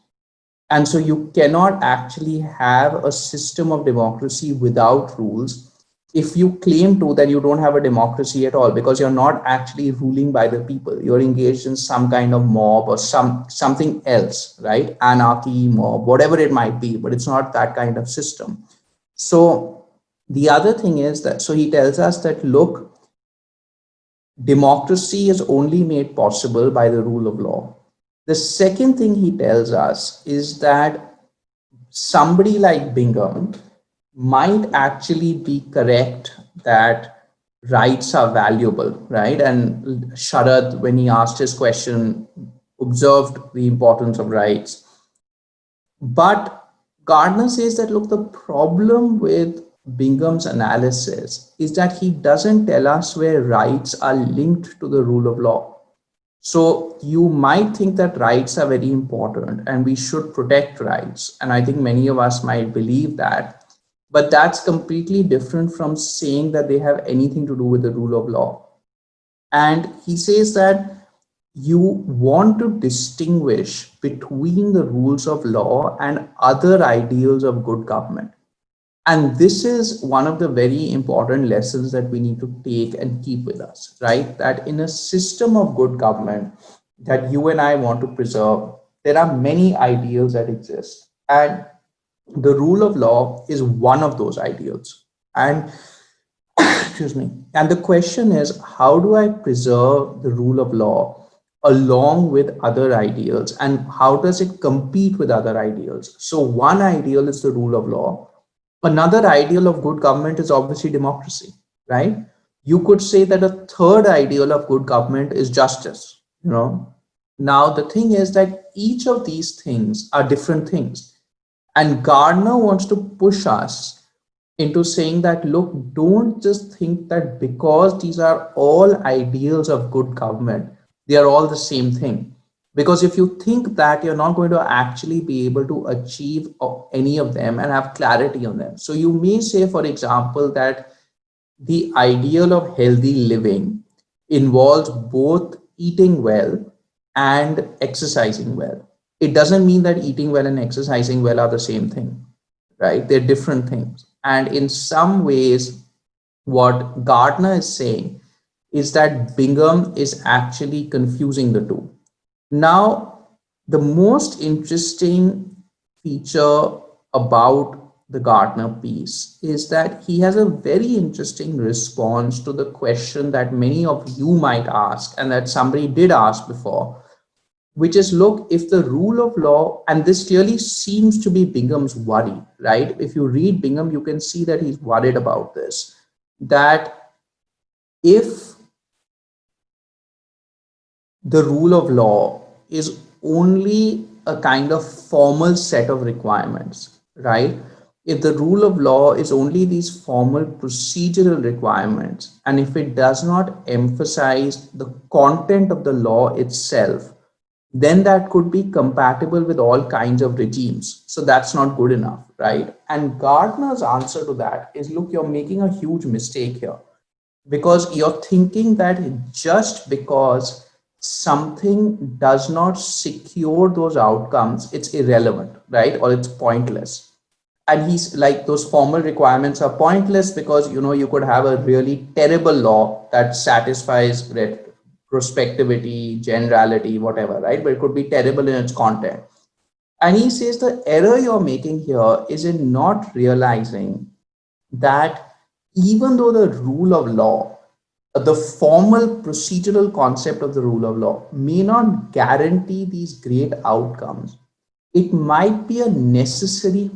And so you cannot actually have a system of democracy without rules. If you claim to, then you don't have a democracy at all, because you're not actually ruling by the people. You're engaged in some kind of mob or something else, right? Anarchy, mob, whatever it might be, but it's not that kind of system. So the other thing is that, so he tells us that, look, democracy is only made possible by the rule of law. The second thing he tells us is that somebody like Bingham might actually be correct that rights are valuable, right? And Sharad, when he asked his question, observed the importance of rights. But Gardner says that, look, the problem with Bingham's analysis is that he doesn't tell us where rights are linked to the rule of law. So you might think that rights are very important and we should protect rights. And I think many of us might believe that. But that's completely different from saying that they have anything to do with the rule of law. And he says that you want to distinguish between the rules of law and other ideals of good government. And this is one of the very important lessons that we need to take and keep with us, right? That in a system of good government that you and I want to preserve, there are many ideals that exist. And the rule of law is one of those ideals. And excuse me. And the question is, how do I preserve the rule of law along with other ideals? And how does it compete with other ideals? So one ideal is the rule of law. Another ideal of good government is obviously democracy, right? You could say that a third ideal of good government is justice, you know. Now, the thing is that each of these things are different things. And Gardner wants to push us into saying that, look, don't just think that because these are all ideals of good government, they are all the same thing. Because if you think that, you're not going to actually be able to achieve any of them and have clarity on them. So you may say, for example, that the ideal of healthy living involves both eating well and exercising well. It doesn't mean that eating well and exercising well are the same thing, right? They're different things. And in some ways, what Gardner is saying is that Bingham is actually confusing the two. Now, the most interesting feature about the Gardner piece is that he has a very interesting response to the question that many of you might ask and that somebody did ask before, which is, look, if the rule of law, and this clearly seems to be Bingham's worry, right? If you read Bingham, you can see that he's worried about this, that if the rule of law is only a kind of formal set of requirements, right? If the rule of law is only these formal procedural requirements, and if it does not emphasize the content of the law itself, then that could be compatible with all kinds of regimes. So that's not good enough, right? And Gardner's answer to that is, look, you're making a huge mistake here, because you're thinking that just because something does not secure those outcomes, it's irrelevant, right? Or it's pointless. And he's like, those formal requirements are pointless because, you know, you could have a really terrible law that satisfies prospectivity, generality, whatever, right? But it could be terrible in its content. And he says the error you're making here is in not realizing that even though the rule of law, the formal procedural concept of the rule of law may not guarantee these great outcomes, it might be a necessary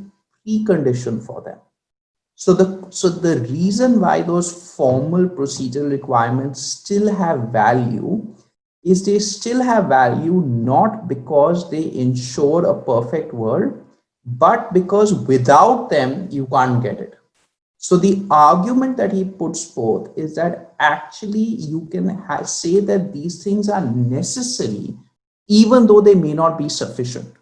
precondition for them. So the reason why those formal procedural requirements still have value is they still have value not because they ensure a perfect world, but because without them, you can't get it. So the argument that he puts forth is that actually you can say that these things are necessary, even though they may not be sufficient.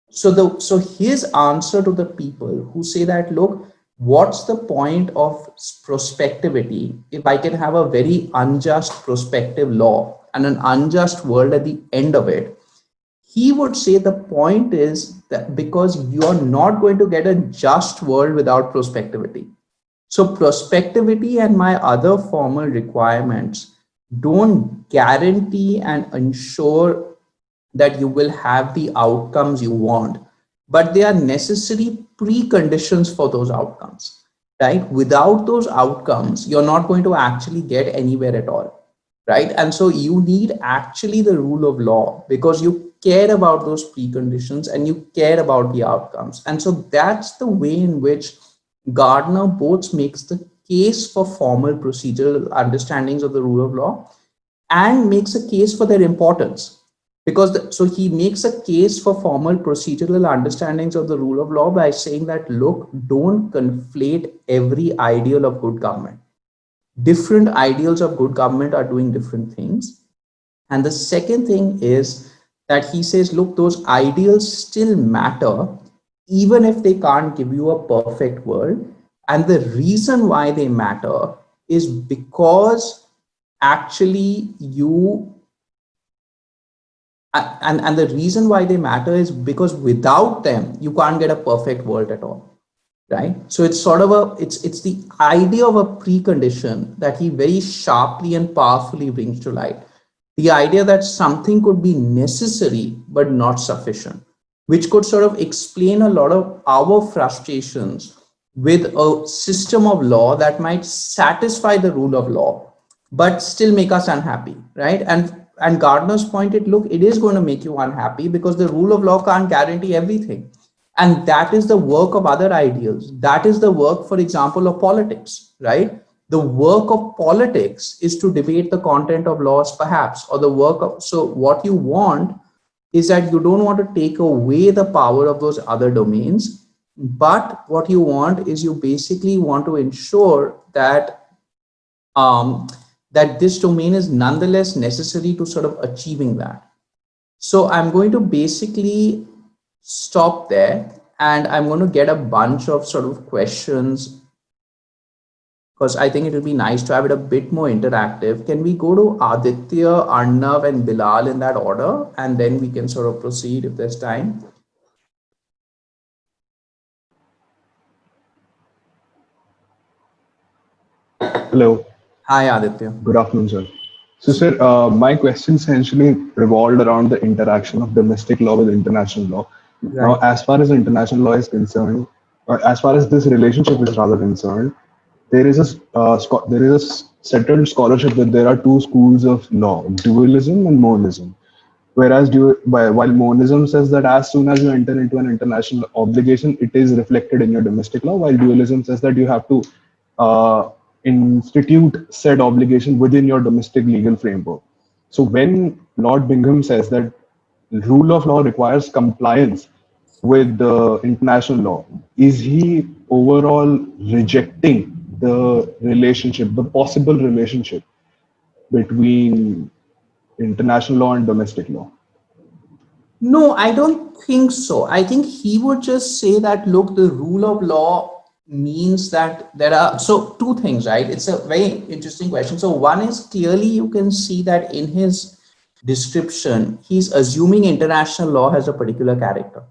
So his answer to the people who say that, look, what's the point of prospectivity if I can have a very unjust prospective law and an unjust world at the end of it? He would say the point is that because you're not going to get a just world without prospectivity. So prospectivity and my other formal requirements don't guarantee and ensure that you will have the outcomes you want, but they are necessary preconditions for those outcomes, right? Without those outcomes, you're not going to actually get anywhere at all, right? And so you need actually the rule of law because you care about those preconditions and you care about the outcomes. And so that's the way in which Gardner both makes the case for formal procedural understandings of the rule of law and makes a case for their importance. Because so he makes a case for formal procedural understandings of the rule of law by saying that, look, don't conflate every ideal of good government. Different ideals of good government are doing different things. And the second thing is that he says, look, those ideals still matter, even if they can't give you a perfect world. And the reason why they matter is because actually and the reason why they matter is because without them, you can't get a perfect world at all. Right? So it's sort of it's the idea of a precondition that he very sharply and powerfully brings to light. The idea that something could be necessary but not sufficient, which could sort of explain a lot of our frustrations with a system of law that might satisfy the rule of law, but still make us unhappy, right? And Gardner's pointed, look, it is going to make you unhappy because the rule of law can't guarantee everything. And that is the work of other ideals. That is the work, for example, of politics, right? The work of politics is to debate the content of laws, perhaps, or the work of, so what you want is that you don't want to take away the power of those other domains, but what you want is you basically want to ensure that that this domain is nonetheless necessary to sort of achieving that. So I'm going to basically stop there, and I'm going to get a bunch of sort of questions because I think it would be nice to have it a bit more interactive. Can we go to Aditya, Arnav, and Bilal in that order, and then we can sort of proceed if there's time? Hello. Hi, Aditya. Good afternoon, sir. So, sir, my question essentially revolved around the interaction of domestic law with international law. Right. Now, as far as international law is concerned, or as far as this relationship is rather concerned, there is a settled scholarship that there are two schools of law: dualism and monism. Whereas while monism says that as soon as you enter into an international obligation, it is reflected in your domestic law, while dualism says that you have to institute said obligation within your domestic legal framework. So when Lord Bingham says that rule of law requires compliance with the international law, is he overall rejecting the relationship, the possible relationship between international law and domestic law? No, I don't think so. I think he would just say that, look, the rule of law means that there are, so two things, right? It's a very interesting question. So one is, clearly you can see that in his description, he's assuming international law has a particular character,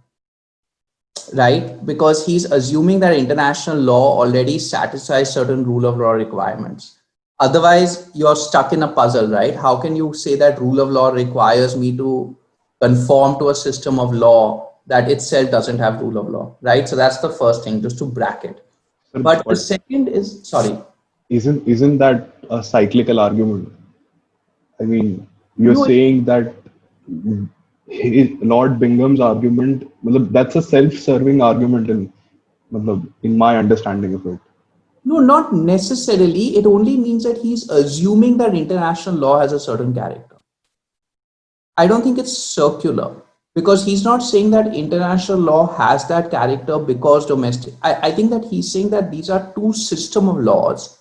right? Because he's assuming that international law already satisfies certain rule of law requirements. Otherwise, you're stuck in a puzzle, right? How can you say that rule of law requires me to conform to a system of law that itself doesn't have rule of law, right? So that's the first thing, just to bracket. But the second is, sorry. Isn't that a cyclical argument? I mean, you're saying that Lord Bingham's argument, that's a self-serving argument in my understanding of it. No, not necessarily. It only means that he's assuming that international law has a certain character. I don't think it's circular, because he's not saying that international law has that character because domestic. I think that he's saying that these are two systems of laws,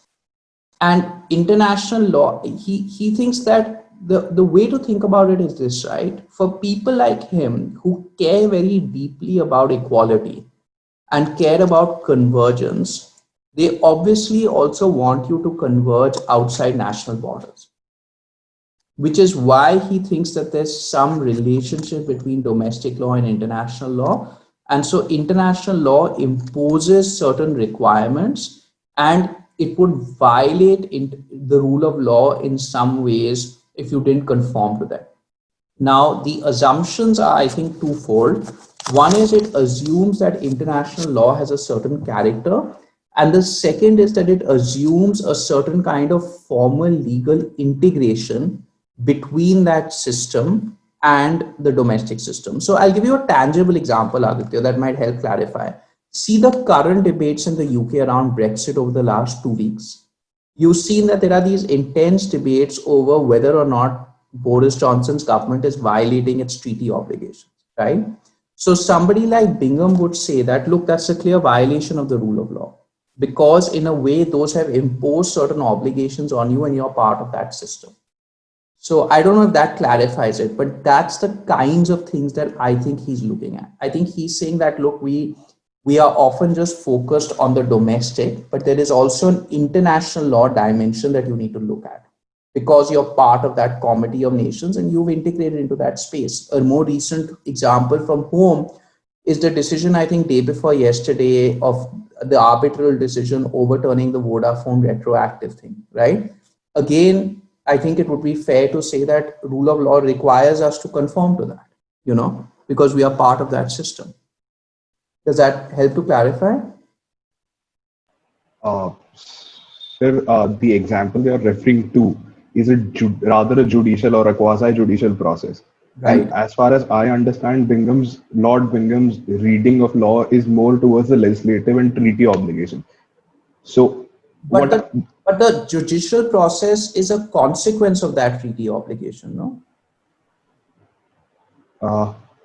and international law, he thinks that the way to think about it is this, right? For people like him who care very deeply about equality and care about convergence, they obviously also want you to converge outside national borders, which is why he thinks that there's some relationship between domestic law and international law. And so international law imposes certain requirements, and it would violate the rule of law in some ways if you didn't conform to that. Now, the assumptions are, I think, twofold. One is it assumes that international law has a certain character. And the second is that it assumes a certain kind of formal legal integration between that system and the domestic system. So I'll give you a tangible example, Aditya, that might help clarify. See the current debates in the UK around Brexit over the last 2 weeks. You've seen that there are these intense debates over whether or not Boris Johnson's government is violating its treaty obligations, right? So somebody like Bingham would say that, look, that's a clear violation of the rule of law, because in a way those have imposed certain obligations on you and you're part of that system. So I don't know if that clarifies it, but that's the kinds of things that I think he's looking at. I think he's saying that, look, we are often just focused on the domestic, but there is also an international law dimension that you need to look at, because you're part of that committee of nations and you've integrated into that space. A more recent example from home is the decision, I think, day before yesterday, of the arbitral decision overturning the Vodafone retroactive thing, right? Again, I think it would be fair to say that rule of law requires us to conform to that, because we are part of that system. Does that help to clarify? Sir, the example they are referring to is rather a judicial or a quasi-judicial process. Right. And as far as I understand, Lord Bingham's reading of law is more towards the legislative and treaty obligation. So, But the judicial process is a consequence of that treaty obligation, no?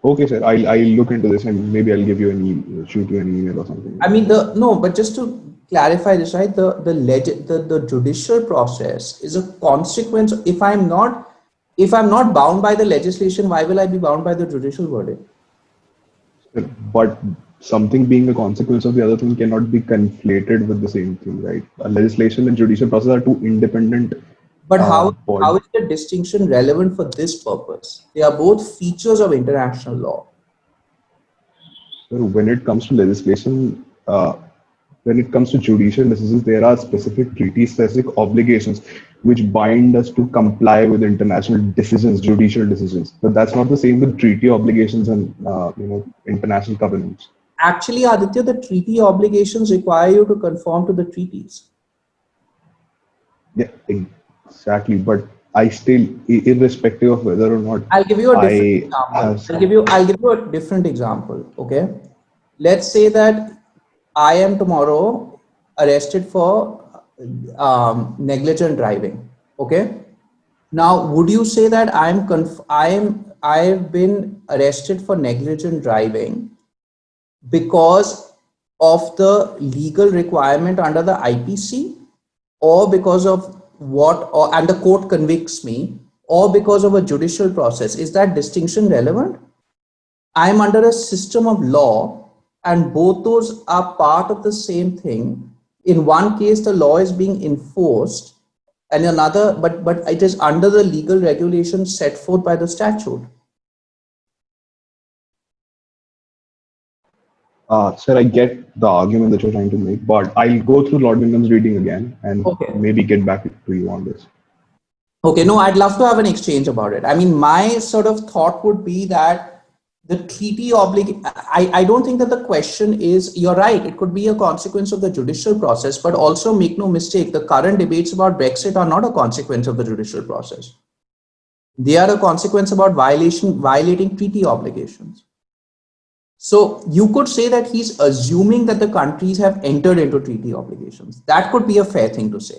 Okay, sir. I'll look into this and maybe I'll give you shoot you an email or something. I mean, but just to clarify this, right? The judicial process is a consequence. If I'm not bound by the legislation, why will I be bound by the judicial verdict? But something being a consequence of the other thing cannot be conflated with the same thing, right? A legislation and judicial process are two independent. But how is the distinction relevant for this purpose? They are both features of international law. So when it comes to legislation, when it comes to judicial decisions, there are specific treaty-specific obligations which bind us to comply with international decisions, judicial decisions. But that's not the same with treaty obligations and international covenants. Actually, Aditya, the treaty obligations require you to conform to the treaties. Yeah, exactly. But I still, irrespective of whether or not, I'll give you a different example. I'll give you a different example. Okay, let's say that I am tomorrow arrested for negligent driving. Okay, now would you say that I've been arrested for negligent driving because of the legal requirement under the IPC, or because of and the court convicts me, or because of a judicial process? Is that distinction relevant? I'm under a system of law, and both those are part of the same thing. In one case, the law is being enforced, and another, but it is under the legal regulations set forth by the statute. Sir, I get the argument that you're trying to make, but I'll go through Lord Bingham's reading again and maybe get back to you on this. Okay, no, I'd love to have an exchange about it. I mean, my sort of thought would be that the treaty I don't think that the question is, you're right, it could be a consequence of the judicial process, but also make no mistake, the current debates about Brexit are not a consequence of the judicial process. They are a consequence about violating treaty obligations. So you could say that he's assuming that the countries have entered into treaty obligations. That could be a fair thing to say,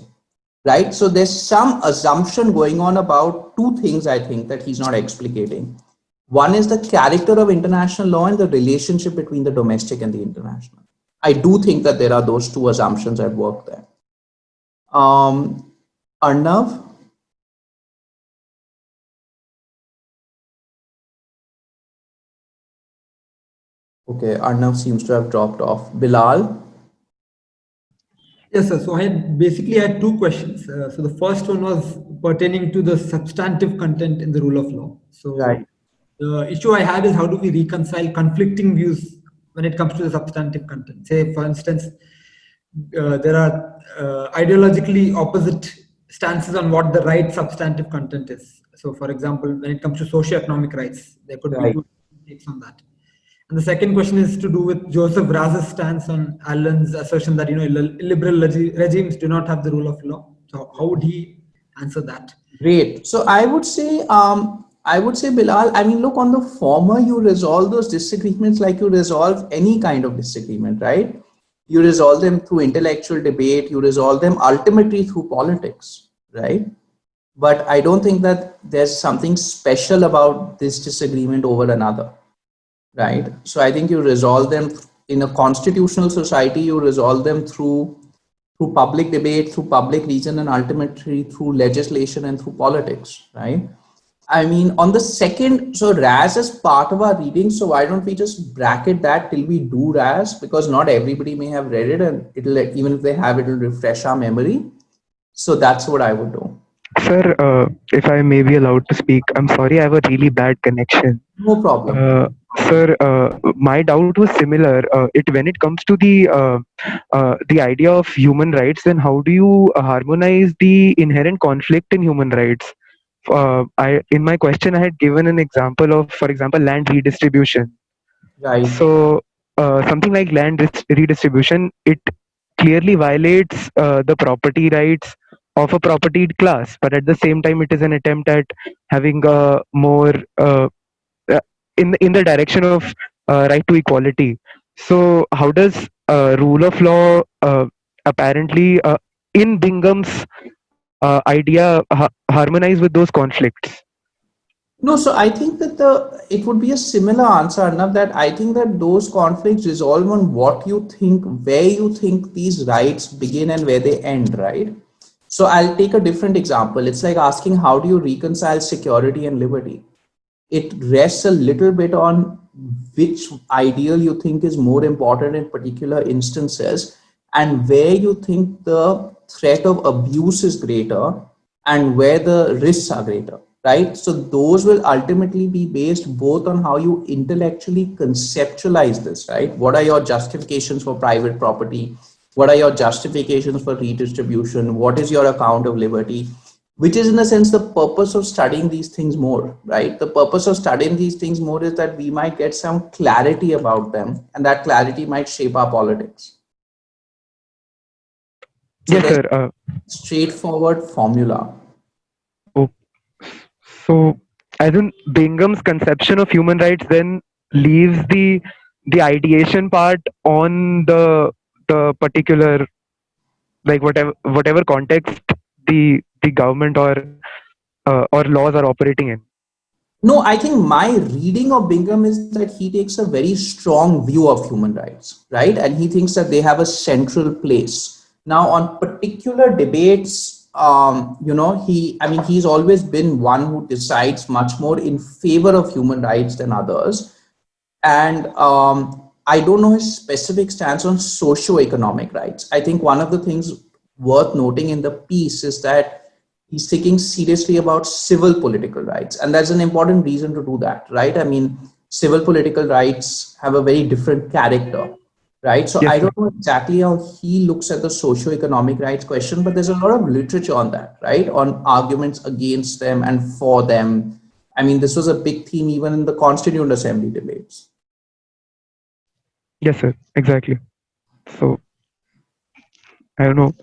right? So there's some assumption going on about two things, I think, that he's not explicating. One is the character of international law and the relationship between the domestic and the international. I do think that there are those two assumptions at work there. Arnav? Okay, Arnav seems to have dropped off. Bilal? Yes, sir. So I basically had two questions. So the first one was pertaining to the substantive content in the rule of law. So Right. The issue I had is, how do we reconcile conflicting views when it comes to the substantive content? Say, for instance, there are ideologically opposite stances on what the right substantive content is. So, for example, when it comes to socio-economic rights, there could be two takes on that. And the second question is to do with Joseph Raz's stance on Allen's assertion that illiberal regimes do not have the rule of law. So, how would he answer that? Great. So I would say, Bilal, I mean, look, on the former, you resolve those disagreements like you resolve any kind of disagreement, right? You resolve them through intellectual debate. You resolve them ultimately through politics, right? but I don't think that there's something special about this disagreement over another, right? So I think you resolve them in a constitutional society, you resolve them through public debate, through public reason, and ultimately through legislation and through politics, right? I mean, on the second, so RAS is part of our reading. So why don't we just bracket that till we do RAS? Because not everybody may have read it, and it'll, even if they have, it'll refresh our memory. So that's what I would do. Sir, if I may be allowed to speak, I'm sorry, I have a really bad connection. No problem. Sir, my doubt was similar. It when it comes to the idea of human rights, then how do you harmonize the inherent conflict in human rights? In my question, I had given an example of, for example, land redistribution. Right. So something like redistribution, it clearly violates the property rights of a propertied class, but at the same time, it is an attempt at having a more in the direction of right to equality. So how does rule of law apparently in Bingham's idea harmonize with those conflicts? No, so I think that it would be a similar answer, Arnav, that I think that those conflicts resolve on what you think, where you think these rights begin and where they end, right? So I'll take a different example. It's like asking, how do you reconcile security and liberty? It rests a little bit on which ideal you think is more important in particular instances, and where you think the threat of abuse is greater and where the risks are greater, right? So those will ultimately be based both on how you intellectually conceptualize this, right? What are your justifications for private property? What are your justifications for redistribution? What is your account of liberty? Which is in a sense the purpose of studying these things more, right? The purpose of studying these things more is that we might get some clarity about them, and that clarity might shape our politics. So Yes, there's sir. a straightforward formula. Oh, so, as in Bingham's conception of human rights, then leaves the ideation part on the particular, like whatever context the government or laws are operating in. No, I think my reading of Bingham is that he takes a very strong view of human rights, right? And he thinks that they have a central place. Now, on particular debates, he's always been one who decides much more in favor of human rights than others. And I don't know his specific stance on socio-economic rights. I think one of the things worth noting in the piece is that he's thinking seriously about civil political rights. And that's an important reason to do that, right? I mean, civil political rights have a very different character, right? So Yes, I sir. don't know exactly how he looks at the socio-economic rights question, but there's a lot of literature on that, right? On arguments against them and for them. I mean, this was a big theme even in the Constituent Assembly debates. Yes, sir. Exactly. So I don't know.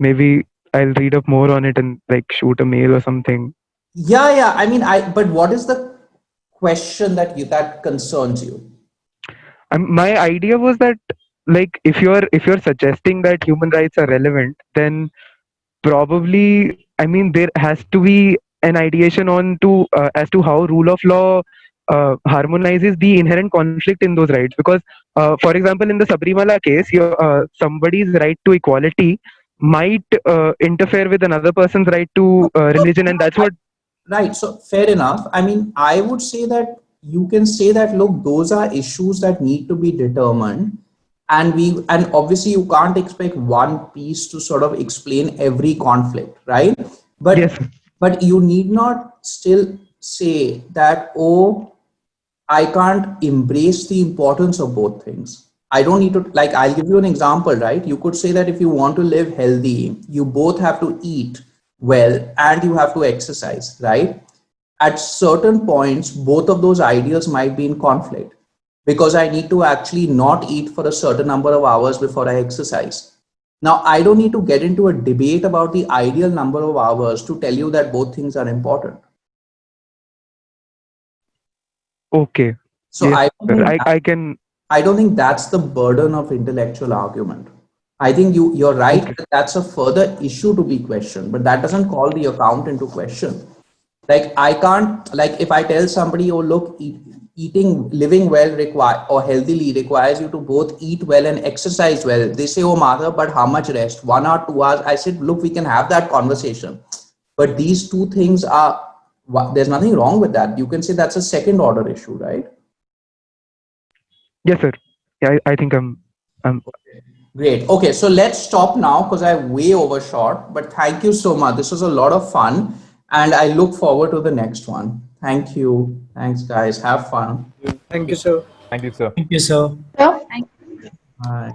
Maybe I'll read up more on it and like shoot a mail or something. Yeah. I mean, but what is the question that concerns you? My idea was that like if you're suggesting that human rights are relevant, then probably I mean there has to be an ideation on to as to how rule of law harmonizes the inherent conflict in those rights. Because for example, in the Sabrimala case, somebody's right to equality might interfere with another person's right to religion, and that's what. Right. So fair enough. I mean, I would say that you can say that, look, those are issues that need to be determined. And obviously you can't expect one piece to sort of explain every conflict, right? But Yes. but you need not still say that, oh, I can't embrace the importance of both things. I don't need to, like, I'll give you an example, right? You could say that if you want to live healthy, you both have to eat well and you have to exercise, right? At certain points, both of those ideas might be in conflict because I need to actually not eat for a certain number of hours before I exercise. Now, I don't need to get into a debate about the ideal number of hours to tell you that both things are important. Okay. So Yes, I don't sir. think I can. I don't think that's the burden of intellectual argument. I think you're right. That that's a further issue to be questioned, but that doesn't call the account into question. Like I can't, like if I tell somebody, oh look, living well require or healthily requires you to both eat well and exercise well. They say, oh Madhav, but how much rest? 1 hour, 2 hours? I said, look, we can have that conversation. But these two things are, there's nothing wrong with that. You can say that's a second order issue, right? Yes, sir. Yeah, I think I'm Great. Okay, so let's stop now because I way overshot. But thank you so much. This was a lot of fun, and I look forward to the next one. Thank you. Thanks, guys. Have fun. Thank you, sir. Thank you, sir. Thank you, sir. Yeah. Bye.